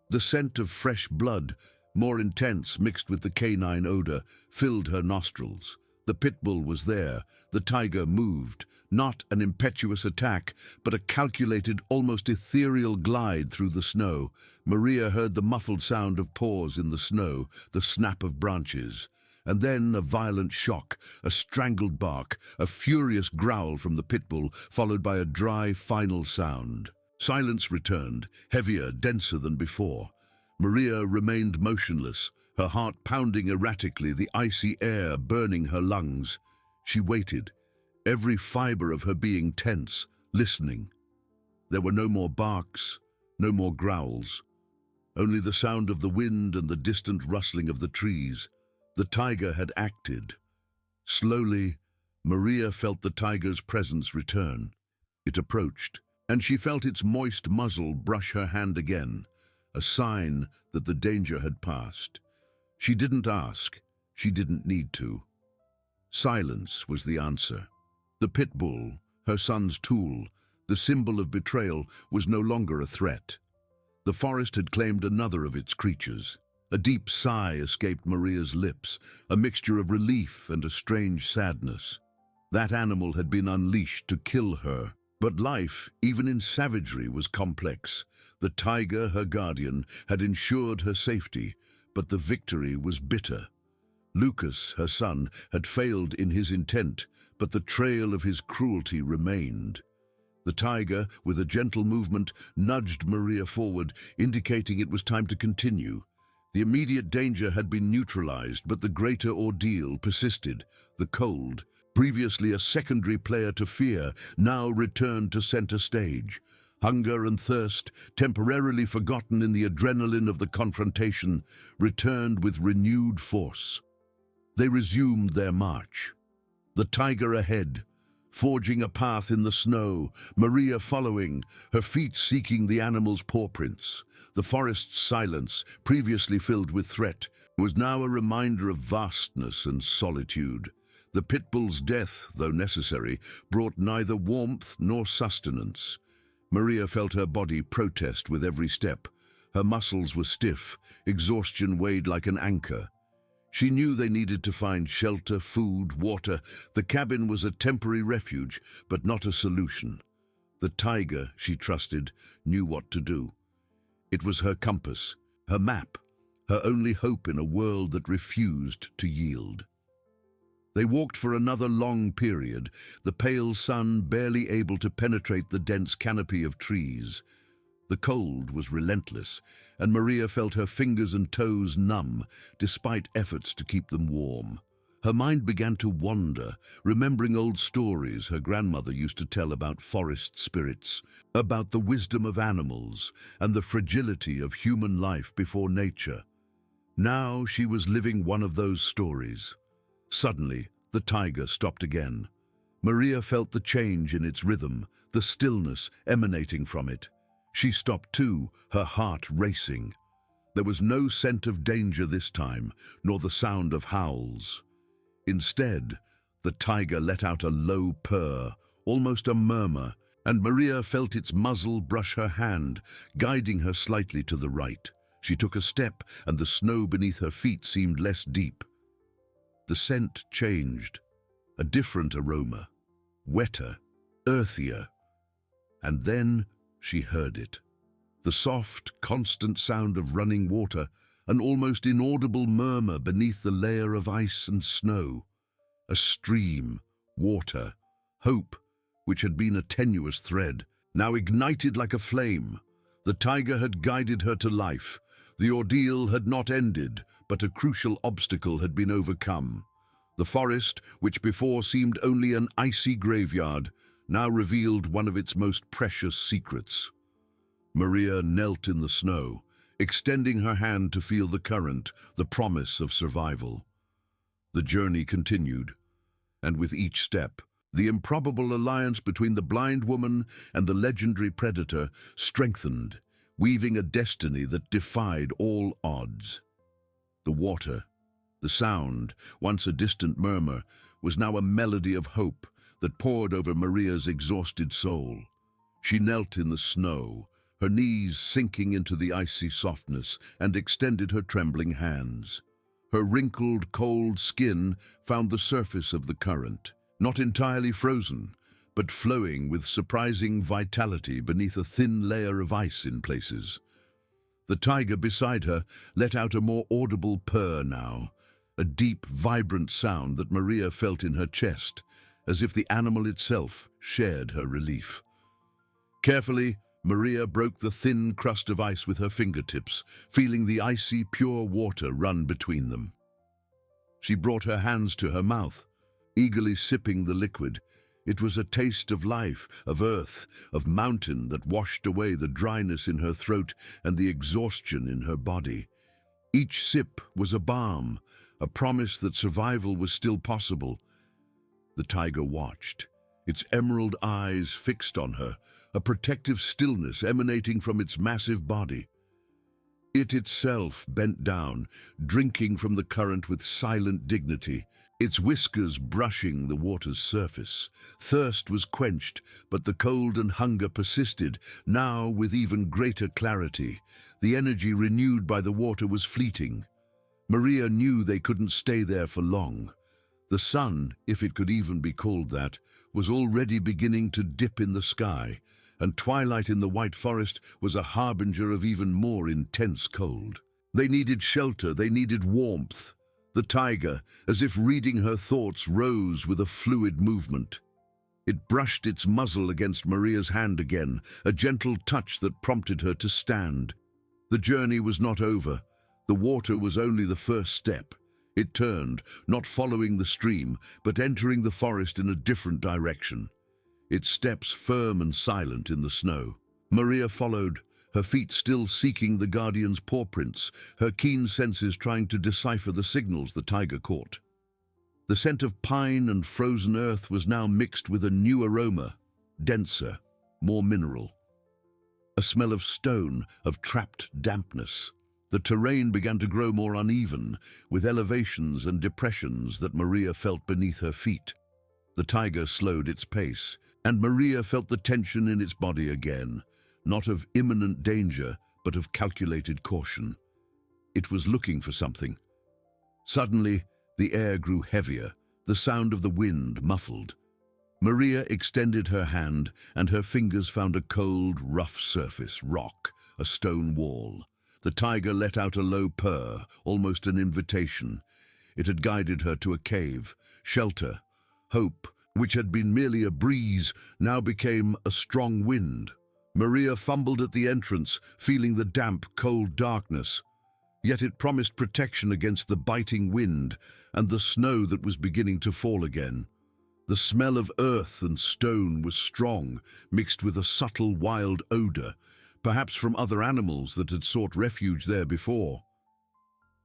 the scent of fresh blood, more intense, mixed with the canine odor, filled her nostrils. The pit bull was there. The tiger moved, not an impetuous attack, but a calculated, almost ethereal glide through the snow. Maria heard the muffled sound of paws in the snow, the snap of branches. And then a violent shock, a strangled bark, a furious growl from the pit bull, followed by a dry, final sound. Silence returned, heavier, denser than before. Maria remained motionless, her heart pounding erratically, the icy air burning her lungs. She waited, every fiber of her being tense, listening. There were no more barks, no more growls, only the sound of the wind and the distant rustling of the trees. The tiger had acted. Slowly, Maria felt the tiger's presence return. It approached, and she felt its moist muzzle brush her hand again, a sign that the danger had passed. She didn't ask. She didn't need to. Silence was the answer. The pit bull, her son's tool, the symbol of betrayal, was no longer a threat. The forest had claimed another of its creatures. A deep sigh escaped Maria's lips, a mixture of relief and a strange sadness. That animal had been unleashed to kill her. But life, even in savagery, was complex. The tiger, her guardian, had ensured her safety, but the victory was bitter. Lucas, her son, had failed in his intent, but the trail of his cruelty remained. The tiger, with a gentle movement, nudged Maria forward, indicating it was time to continue. The immediate danger had been neutralized, but the greater ordeal persisted. The cold, previously a secondary player to fear, now returned to center stage. Hunger and thirst, temporarily forgotten in the adrenaline of the confrontation, returned with renewed force. They resumed their march. The tiger ahead, forging a path in the snow, Maria following, her feet seeking the animal's paw prints. The forest's silence, previously filled with threat, was now a reminder of vastness and solitude. The pit bull's death, though necessary, brought neither warmth nor sustenance. Maria felt her body protest with every step. Her muscles were stiff, exhaustion weighed like an anchor. She knew they needed to find shelter, food, water. The cabin was a temporary refuge, but not a solution. The tiger, she trusted, knew what to do. It was her compass, her map, her only hope in a world that refused to yield. They walked for another long period, the pale sun barely able to penetrate the dense canopy of trees. The cold was relentless, and Maria felt her fingers and toes numb, despite efforts to keep them warm. Her mind began to wander, remembering old stories her grandmother used to tell about forest spirits, about the wisdom of animals and the fragility of human life before nature. Now she was living one of those stories. Suddenly, the tiger stopped again. Maria felt the change in its rhythm, the stillness emanating from it. She stopped too, her heart racing. There was no scent of danger this time, nor the sound of howls. Instead, the tiger let out a low purr, almost a murmur, and Maria felt its muzzle brush her hand, guiding her slightly to the right. She took a step, and the snow beneath her feet seemed less deep. The scent changed, a different aroma, wetter, earthier. And then she heard it. The soft, constant sound of running water, an almost inaudible murmur beneath the layer of ice and snow. A stream, water, hope, which had been a tenuous thread, now ignited like a flame. The tiger had guided her to life. The ordeal had not ended, but a crucial obstacle had been overcome. The forest, which before seemed only an icy graveyard, now revealed one of its most precious secrets. Maria knelt in the snow, extending her hand to feel the current, the promise of survival. The journey continued, and with each step, the improbable alliance between the blind woman and the legendary predator strengthened, weaving a destiny that defied all odds. The water, the sound, once a distant murmur, was now a melody of hope that poured over Maria's exhausted soul. She knelt in the snow, her knees sinking into the icy softness, and extended her trembling hands. Her wrinkled, cold skin found the surface of the current, not entirely frozen, but flowing with surprising vitality beneath a thin layer of ice in places. The tiger beside her let out a more audible purr now, a deep, vibrant sound that Maria felt in her chest, as if the animal itself shared her relief. Carefully, Maria broke the thin crust of ice with her fingertips, feeling the icy, pure water run between them. She brought her hands to her mouth, eagerly sipping the liquid. It was a taste of life, of earth, of mountain that washed away the dryness in her throat and the exhaustion in her body. Each sip was a balm, a promise that survival was still possible. The tiger watched, its emerald eyes fixed on her, a protective stillness emanating from its massive body. It itself bent down, drinking from the current with silent dignity, its whiskers brushing the water's surface. Thirst was quenched, but the cold and hunger persisted, now with even greater clarity. The energy renewed by the water was fleeting. Maria knew they couldn't stay there for long. The sun, if it could even be called that, was already beginning to dip in the sky, and twilight in the white forest was a harbinger of even more intense cold. They needed shelter, they needed warmth. The tiger, as if reading her thoughts, rose with a fluid movement. It brushed its muzzle against Maria's hand again, a gentle touch that prompted her to stand. The journey was not over. The water was only the first step. It turned, not following the stream, but entering the forest in a different direction, its steps firm and silent in the snow. Maria followed, her feet still seeking the guardian's paw prints, her keen senses trying to decipher the signals the tiger caught. The scent of pine and frozen earth was now mixed with a new aroma, denser, more mineral. A smell of stone, of trapped dampness. The terrain began to grow more uneven, with elevations and depressions that Maria felt beneath her feet. The tiger slowed its pace, and Maria felt the tension in its body again, not of imminent danger, but of calculated caution. It was looking for something. Suddenly, the air grew heavier, the sound of the wind muffled. Maria extended her hand, and her fingers found a cold, rough surface, rock, a stone wall. The tiger let out a low purr, almost an invitation. It had guided her to a cave, shelter. Hope, which had been merely a breeze, now became a strong wind. Maria fumbled at the entrance, feeling the damp, cold darkness. Yet it promised protection against the biting wind and the snow that was beginning to fall again. The smell of earth and stone was strong, mixed with a subtle wild odor, perhaps from other animals that had sought refuge there before.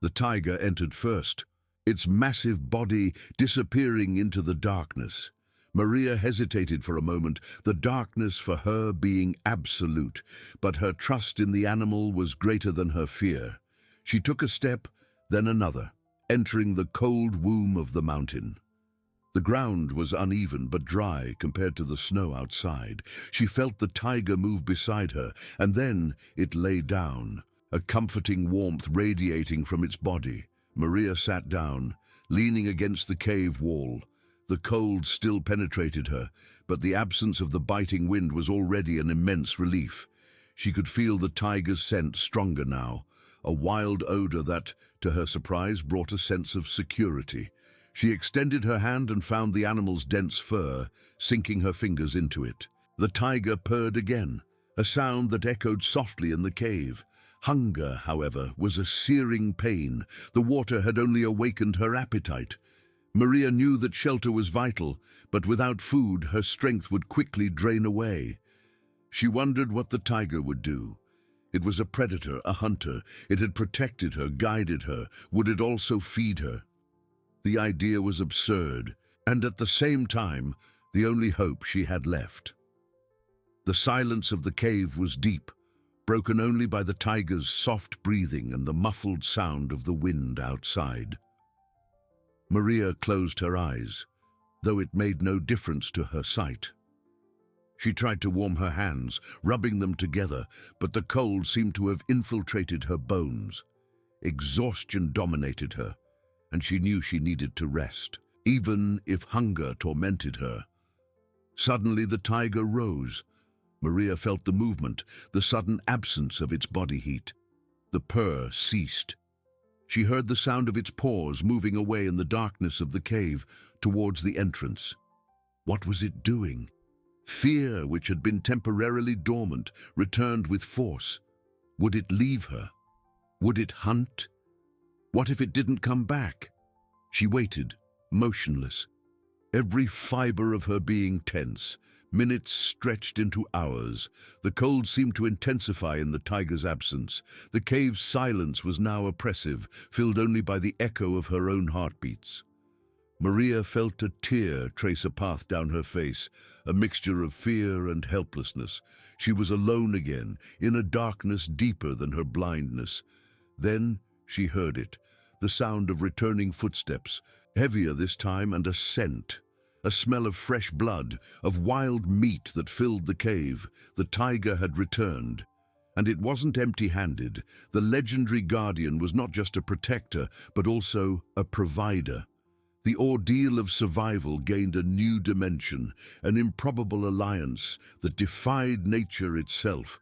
The tiger entered first, its massive body disappearing into the darkness. Maria hesitated for a moment, the darkness for her being absolute, but her trust in the animal was greater than her fear. She took a step, then another, entering the cold womb of the mountain. The ground was uneven but dry compared to the snow outside. She felt the tiger move beside her, and then it lay down, a comforting warmth radiating from its body. Maria sat down, leaning against the cave wall. The cold still penetrated her, but the absence of the biting wind was already an immense relief. She could feel the tiger's scent stronger now, a wild odor that, to her surprise, brought a sense of security. She extended her hand and found the animal's dense fur, sinking her fingers into it. The tiger purred again, a sound that echoed softly in the cave. Hunger, however, was a searing pain. The water had only awakened her appetite. Maria knew that shelter was vital, but without food, her strength would quickly drain away. She wondered what the tiger would do. It was a predator, a hunter. It had protected her, guided her. Would it also feed her? The idea was absurd, and at the same time, the only hope she had left. The silence of the cave was deep, broken only by the tiger's soft breathing and the muffled sound of the wind outside. Maria closed her eyes, though it made no difference to her sight. She tried to warm her hands, rubbing them together, but the cold seemed to have infiltrated her bones. Exhaustion dominated her, and she knew she needed to rest, even if hunger tormented her. Suddenly the tiger rose. Maria felt the movement, the sudden absence of its body heat. The purr ceased. She heard the sound of its paws moving away in the darkness of the cave towards the entrance. What was it doing? Fear, which had been temporarily dormant, returned with force. Would it leave her? Would it hunt? What if it didn't come back? She waited, motionless, every fiber of her being tense. Minutes stretched into hours. The cold seemed to intensify in the tiger's absence. The cave's silence was now oppressive, filled only by the echo of her own heartbeats. Maria felt a tear trace a path down her face, a mixture of fear and helplessness. She was alone again, in a darkness deeper than her blindness. Then she heard it, the sound of returning footsteps, heavier this time, and a scent. A smell of fresh blood, of wild meat that filled the cave. The tiger had returned. And it wasn't empty-handed. The legendary guardian was not just a protector, but also a provider. The ordeal of survival gained a new dimension, an improbable alliance that defied nature itself.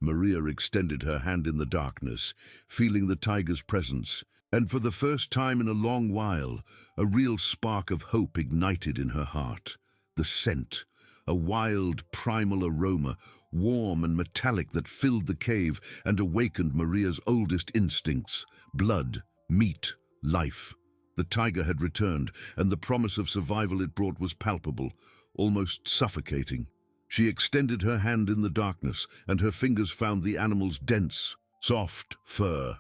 Maria extended her hand in the darkness, feeling the tiger's presence, and for the first time in a long while, a real spark of hope ignited in her heart. The scent, a wild, primal aroma, warm and metallic that filled the cave and awakened Maria's oldest instincts: blood, meat, life. The tiger had returned, and the promise of survival it brought was palpable, almost suffocating. She extended her hand in the darkness, and her fingers found the animal's dense, soft fur.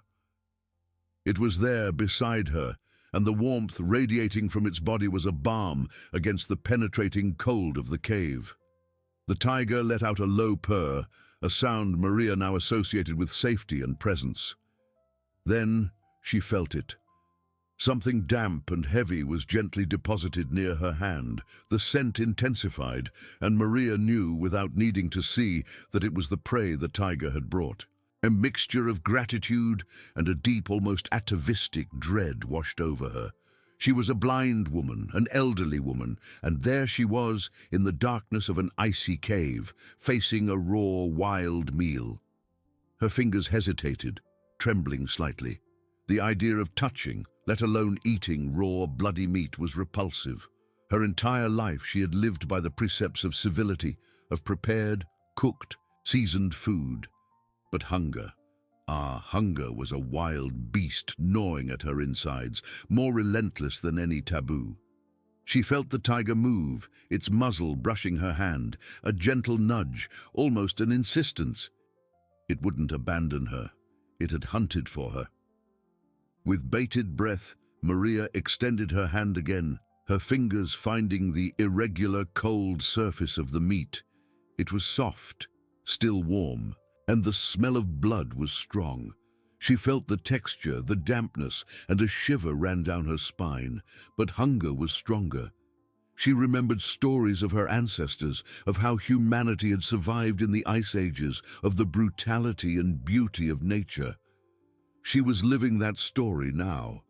It was there beside her, and the warmth radiating from its body was a balm against the penetrating cold of the cave. The tiger let out a low purr, a sound Maria now associated with safety and presence. Then she felt it. Something damp and heavy was gently deposited near her hand. The scent intensified, and Maria knew, without needing to see, that it was the prey the tiger had brought. A mixture of gratitude and a deep, almost atavistic dread washed over her. She was a blind woman, an elderly woman, and there she was, in the darkness of an icy cave, facing a raw, wild meal. Her fingers hesitated, trembling slightly. The idea of touching, let alone eating, raw, bloody meat was repulsive. Her entire life she had lived by the precepts of civility, of prepared, cooked, seasoned food. But hunger, hunger was a wild beast gnawing at her insides, more relentless than any taboo. She felt the tiger move, its muzzle brushing her hand, a gentle nudge, almost an insistence. It wouldn't abandon her. It had hunted for her. With bated breath, Maria extended her hand again, her fingers finding the irregular, cold surface of the meat. It was soft, still warm, and the smell of blood was strong. She felt the texture, the dampness, and a shiver ran down her spine, but hunger was stronger. She remembered stories of her ancestors, of how humanity had survived in the ice ages, of the brutality and beauty of nature. She was living that story now.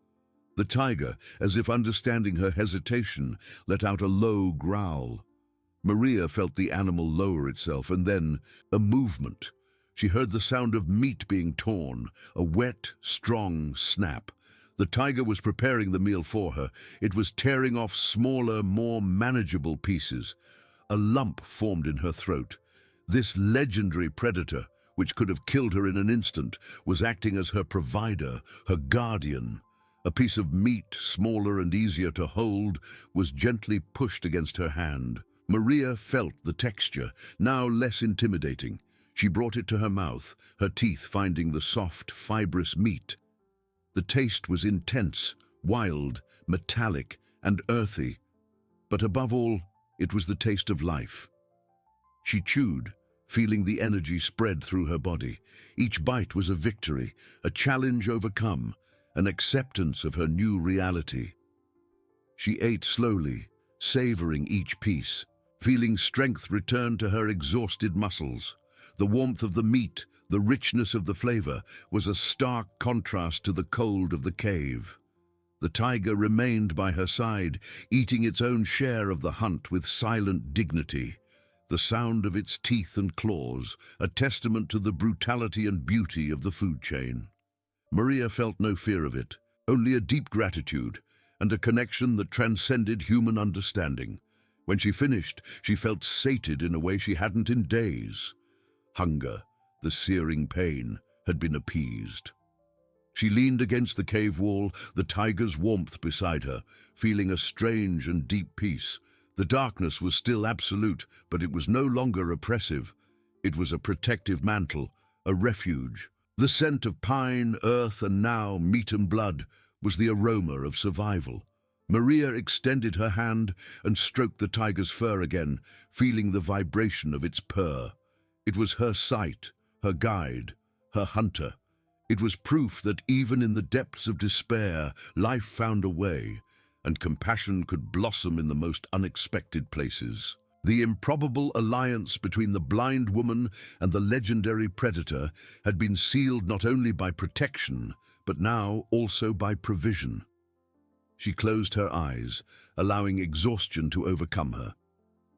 The tiger, as if understanding her hesitation, let out a low growl. Maria felt the animal lower itself, and then a movement. She heard the sound of meat being torn, a wet, strong snap. The tiger was preparing the meal for her. It was tearing off smaller, more manageable pieces. A lump formed in her throat. This legendary predator, which could have killed her in an instant, was acting as her provider, her guardian. A piece of meat, smaller and easier to hold, was gently pushed against her hand. Maria felt the texture, now less intimidating. She brought it to her mouth, her teeth finding the soft, fibrous meat. The taste was intense, wild, metallic, and earthy. But above all, it was the taste of life. She chewed, feeling the energy spread through her body. Each bite was a victory, a challenge overcome, an acceptance of her new reality. She ate slowly, savoring each piece, feeling strength return to her exhausted muscles. The warmth of the meat, the richness of the flavor, was a stark contrast to the cold of the cave. The tiger remained by her side, eating its own share of the hunt with silent dignity. The sound of its teeth and claws, a testament to the brutality and beauty of the food chain. Maria felt no fear of it, only a deep gratitude, and a connection that transcended human understanding. When she finished, she felt sated in a way she hadn't in days. Hunger, the searing pain, had been appeased. She leaned against the cave wall, the tiger's warmth beside her, feeling a strange and deep peace. The darkness was still absolute, but it was no longer oppressive. It was a protective mantle, a refuge. The scent of pine, earth, and now meat and blood was the aroma of survival. Maria extended her hand and stroked the tiger's fur again, feeling the vibration of its purr. It was her sight, her guide, her hunter. It was proof that even in the depths of despair, life found a way, and compassion could blossom in the most unexpected places. The improbable alliance between the blind woman and the legendary predator had been sealed not only by protection, but now also by provision. She closed her eyes, allowing exhaustion to overcome her.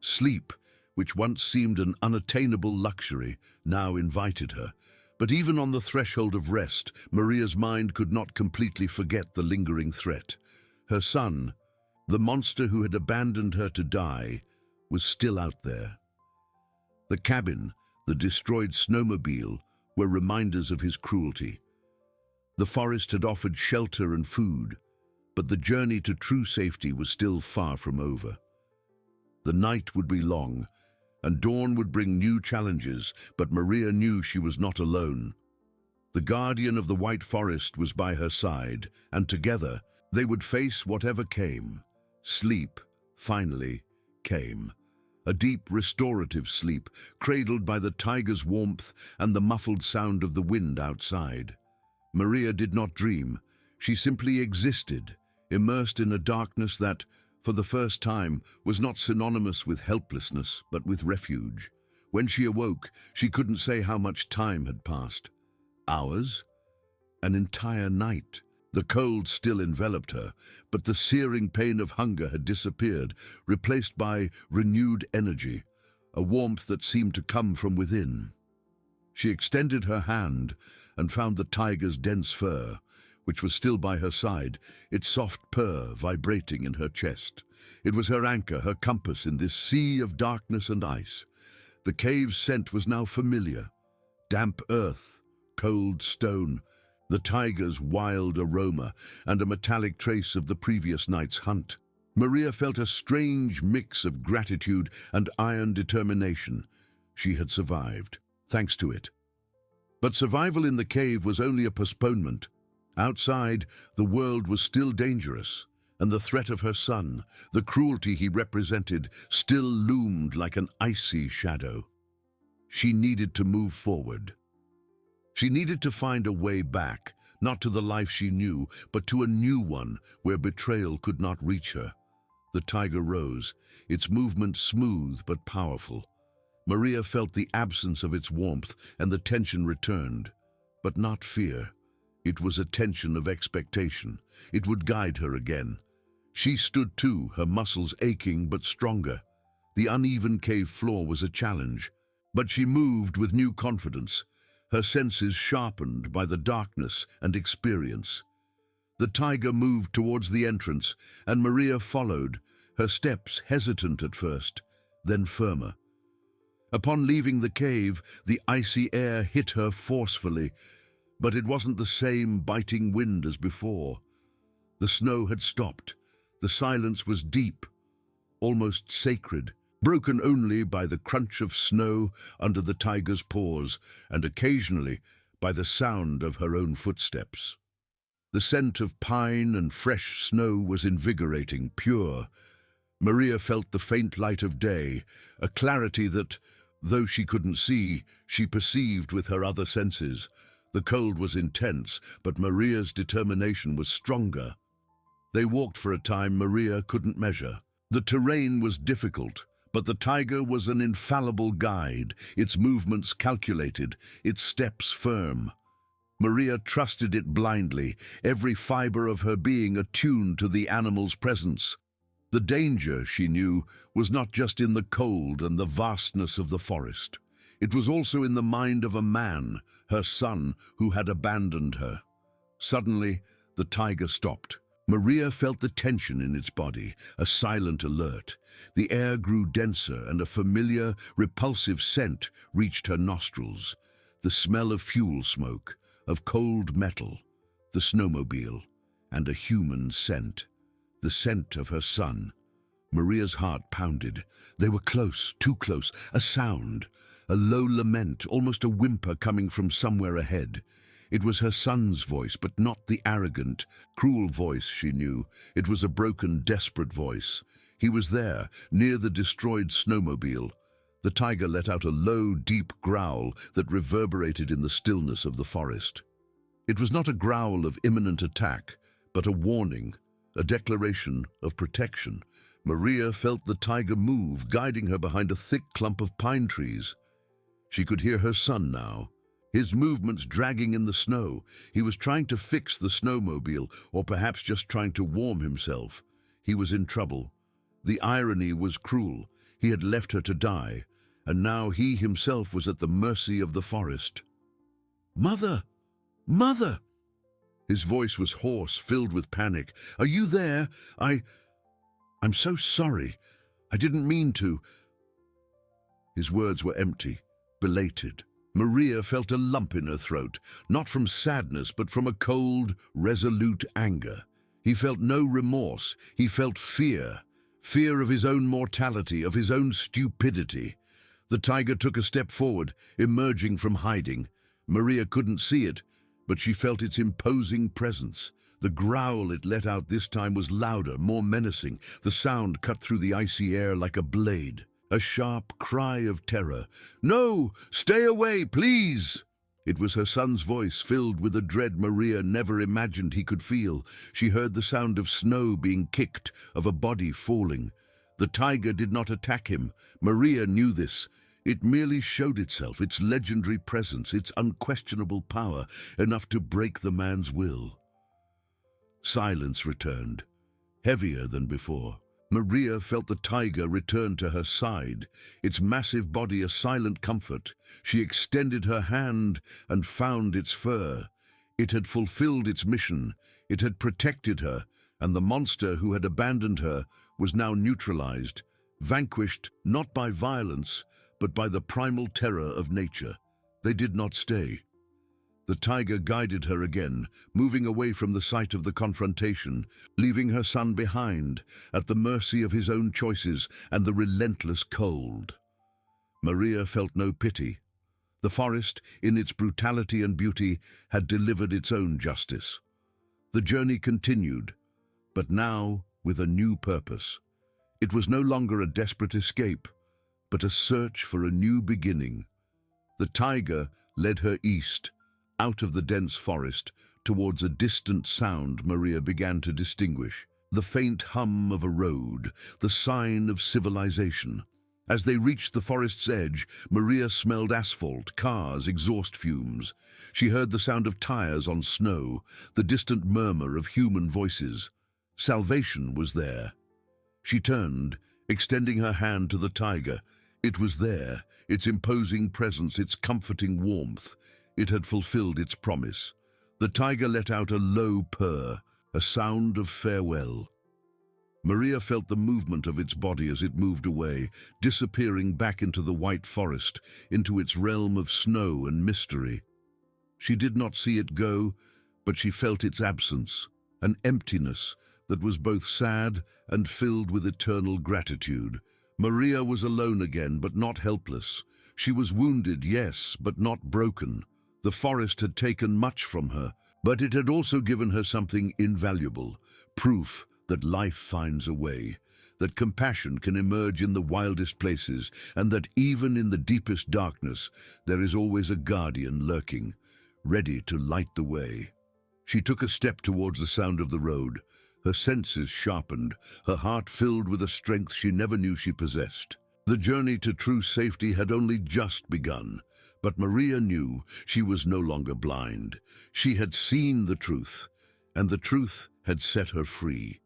Sleep, which once seemed an unattainable luxury, now invited her. But even on the threshold of rest, Maria's mind could not completely forget the lingering threat. Her son, the monster who had abandoned her to die, was still out there. The cabin, the destroyed snowmobile, were reminders of his cruelty. The forest had offered shelter and food, but the journey to true safety was still far from over. The night would be long, and dawn would bring new challenges, but Maria knew she was not alone. The guardian of the White Forest was by her side, and together They would face whatever came. Sleep, finally, came. A deep, restorative sleep, cradled by the tiger's warmth and the muffled sound of the wind outside. Maria did not dream. She simply existed, immersed in a darkness that, for the first time, was not synonymous with helplessness, but with refuge. When she awoke, she couldn't say how much time had passed. Hours? An entire night. The cold still enveloped her, but the searing pain of hunger had disappeared, replaced by renewed energy, a warmth that seemed to come from within. She extended her hand and found the tiger's dense fur, which was still by her side, its soft purr vibrating in her chest. It was her anchor, her compass in this sea of darkness and ice. The cave's scent was now familiar. Damp earth, cold stone, the tiger's wild aroma, and a metallic trace of the previous night's hunt. Maria felt a strange mix of gratitude and iron determination. She had survived, thanks to it. But survival in the cave was only a postponement. Outside, the world was still dangerous, and the threat of her son, the cruelty he represented, still loomed like an icy shadow. She needed to move forward. She needed to find a way back, not to the life she knew, but to a new one where betrayal could not reach her. The tiger rose, its movement smooth but powerful. Maria felt the absence of its warmth, and the tension returned. But not fear. It was a tension of expectation. It would guide her again. She stood too, her muscles aching but stronger. The uneven cave floor was a challenge, but she moved with new confidence, her senses sharpened by the darkness and experience. The tiger moved towards the entrance, and Maria followed, her steps hesitant at first, then firmer. Upon leaving the cave, the icy air hit her forcefully, but it wasn't the same biting wind as before. The snow had stopped. The silence was deep, almost sacred, broken only by the crunch of snow under the tiger's paws, and occasionally by the sound of her own footsteps. The scent of pine and fresh snow was invigorating, pure. Maria felt the faint light of day, a clarity that, though she couldn't see, she perceived with her other senses. The cold was intense, but Maria's determination was stronger. They walked for a time Maria couldn't measure. The terrain was difficult, but the tiger was an infallible guide, its movements calculated, its steps firm. Maria trusted it blindly, every fiber of her being attuned to the animal's presence. The danger, she knew, was not just in the cold and the vastness of the forest. It was also in the mind of a man, her son, who had abandoned her. Suddenly, the tiger stopped. Maria felt the tension in its body, a silent alert. The air grew denser, and a familiar, repulsive scent reached her nostrils. The smell of fuel smoke, of cold metal, the snowmobile, and a human scent. The scent of her son. Maria's heart pounded. They were close, too close. A sound, a low lament, almost a whimper coming from somewhere ahead. It was her son's voice, but not the arrogant, cruel voice she knew. It was a broken, desperate voice. He was there, near the destroyed snowmobile. The tiger let out a low, deep growl that reverberated in the stillness of the forest. It was not a growl of imminent attack, but a warning, a declaration of protection. Maria felt the tiger move, guiding her behind a thick clump of pine trees. She could hear her son now, his movements dragging in the snow. He was trying to fix the snowmobile, or perhaps just trying to warm himself. He was in trouble. The irony was cruel. He had left her to die, and now he himself was at the mercy of the forest. "Mother! Mother!" His voice was hoarse, filled with panic. "Are you there? I'm so sorry. I didn't mean to." His words were empty, belated. Maria felt a lump in her throat, not from sadness, but from a cold, resolute anger. He felt no remorse. He felt fear. Fear of his own mortality, of his own stupidity. The tiger took a step forward, emerging from hiding. Maria couldn't see it, but she felt its imposing presence. The growl it let out this time was louder, more menacing. The sound cut through the icy air like a blade. A sharp cry of terror. "No! Stay away, please!" It was her son's voice, filled with a dread Maria never imagined he could feel. She heard the sound of snow being kicked, of a body falling. The tiger did not attack him. Maria knew this. It merely showed itself, its legendary presence, its unquestionable power, enough to break the man's will. Silence returned, heavier than before. Maria felt the tiger return to her side, its massive body a silent comfort. She extended her hand and found its fur. It had fulfilled its mission. It had protected her, and the monster who had abandoned her was now neutralized, vanquished not by violence, but by the primal terror of nature. They did not stay. The tiger guided her again, moving away from the site of the confrontation, leaving her son behind, at the mercy of his own choices and the relentless cold. Maria felt no pity. The forest, in its brutality and beauty, had delivered its own justice. The journey continued, but now with a new purpose. It was no longer a desperate escape, but a search for a new beginning. The tiger led her east, out of the dense forest, towards a distant sound Maria began to distinguish. The faint hum of a road, the sign of civilization. As they reached the forest's edge, Maria smelled asphalt, cars, exhaust fumes. She heard the sound of tires on snow, the distant murmur of human voices. Salvation was there. She turned, extending her hand to the tiger. It was there, its imposing presence, its comforting warmth. It had fulfilled its promise. The tiger let out a low purr, a sound of farewell. Maria felt the movement of its body as it moved away, disappearing back into the white forest, into its realm of snow and mystery. She did not see it go, but she felt its absence, an emptiness that was both sad and filled with eternal gratitude. Maria was alone again, but not helpless. She was wounded, yes, but not broken. The forest had taken much from her, but it had also given her something invaluable, proof that life finds a way, that compassion can emerge in the wildest places, and that even in the deepest darkness there is always a guardian lurking, ready to light the way. She took a step towards the sound of the road, her senses sharpened, her heart filled with a strength she never knew she possessed. The journey to true safety had only just begun, but Maria knew she was no longer blind. She had seen the truth, and the truth had set her free.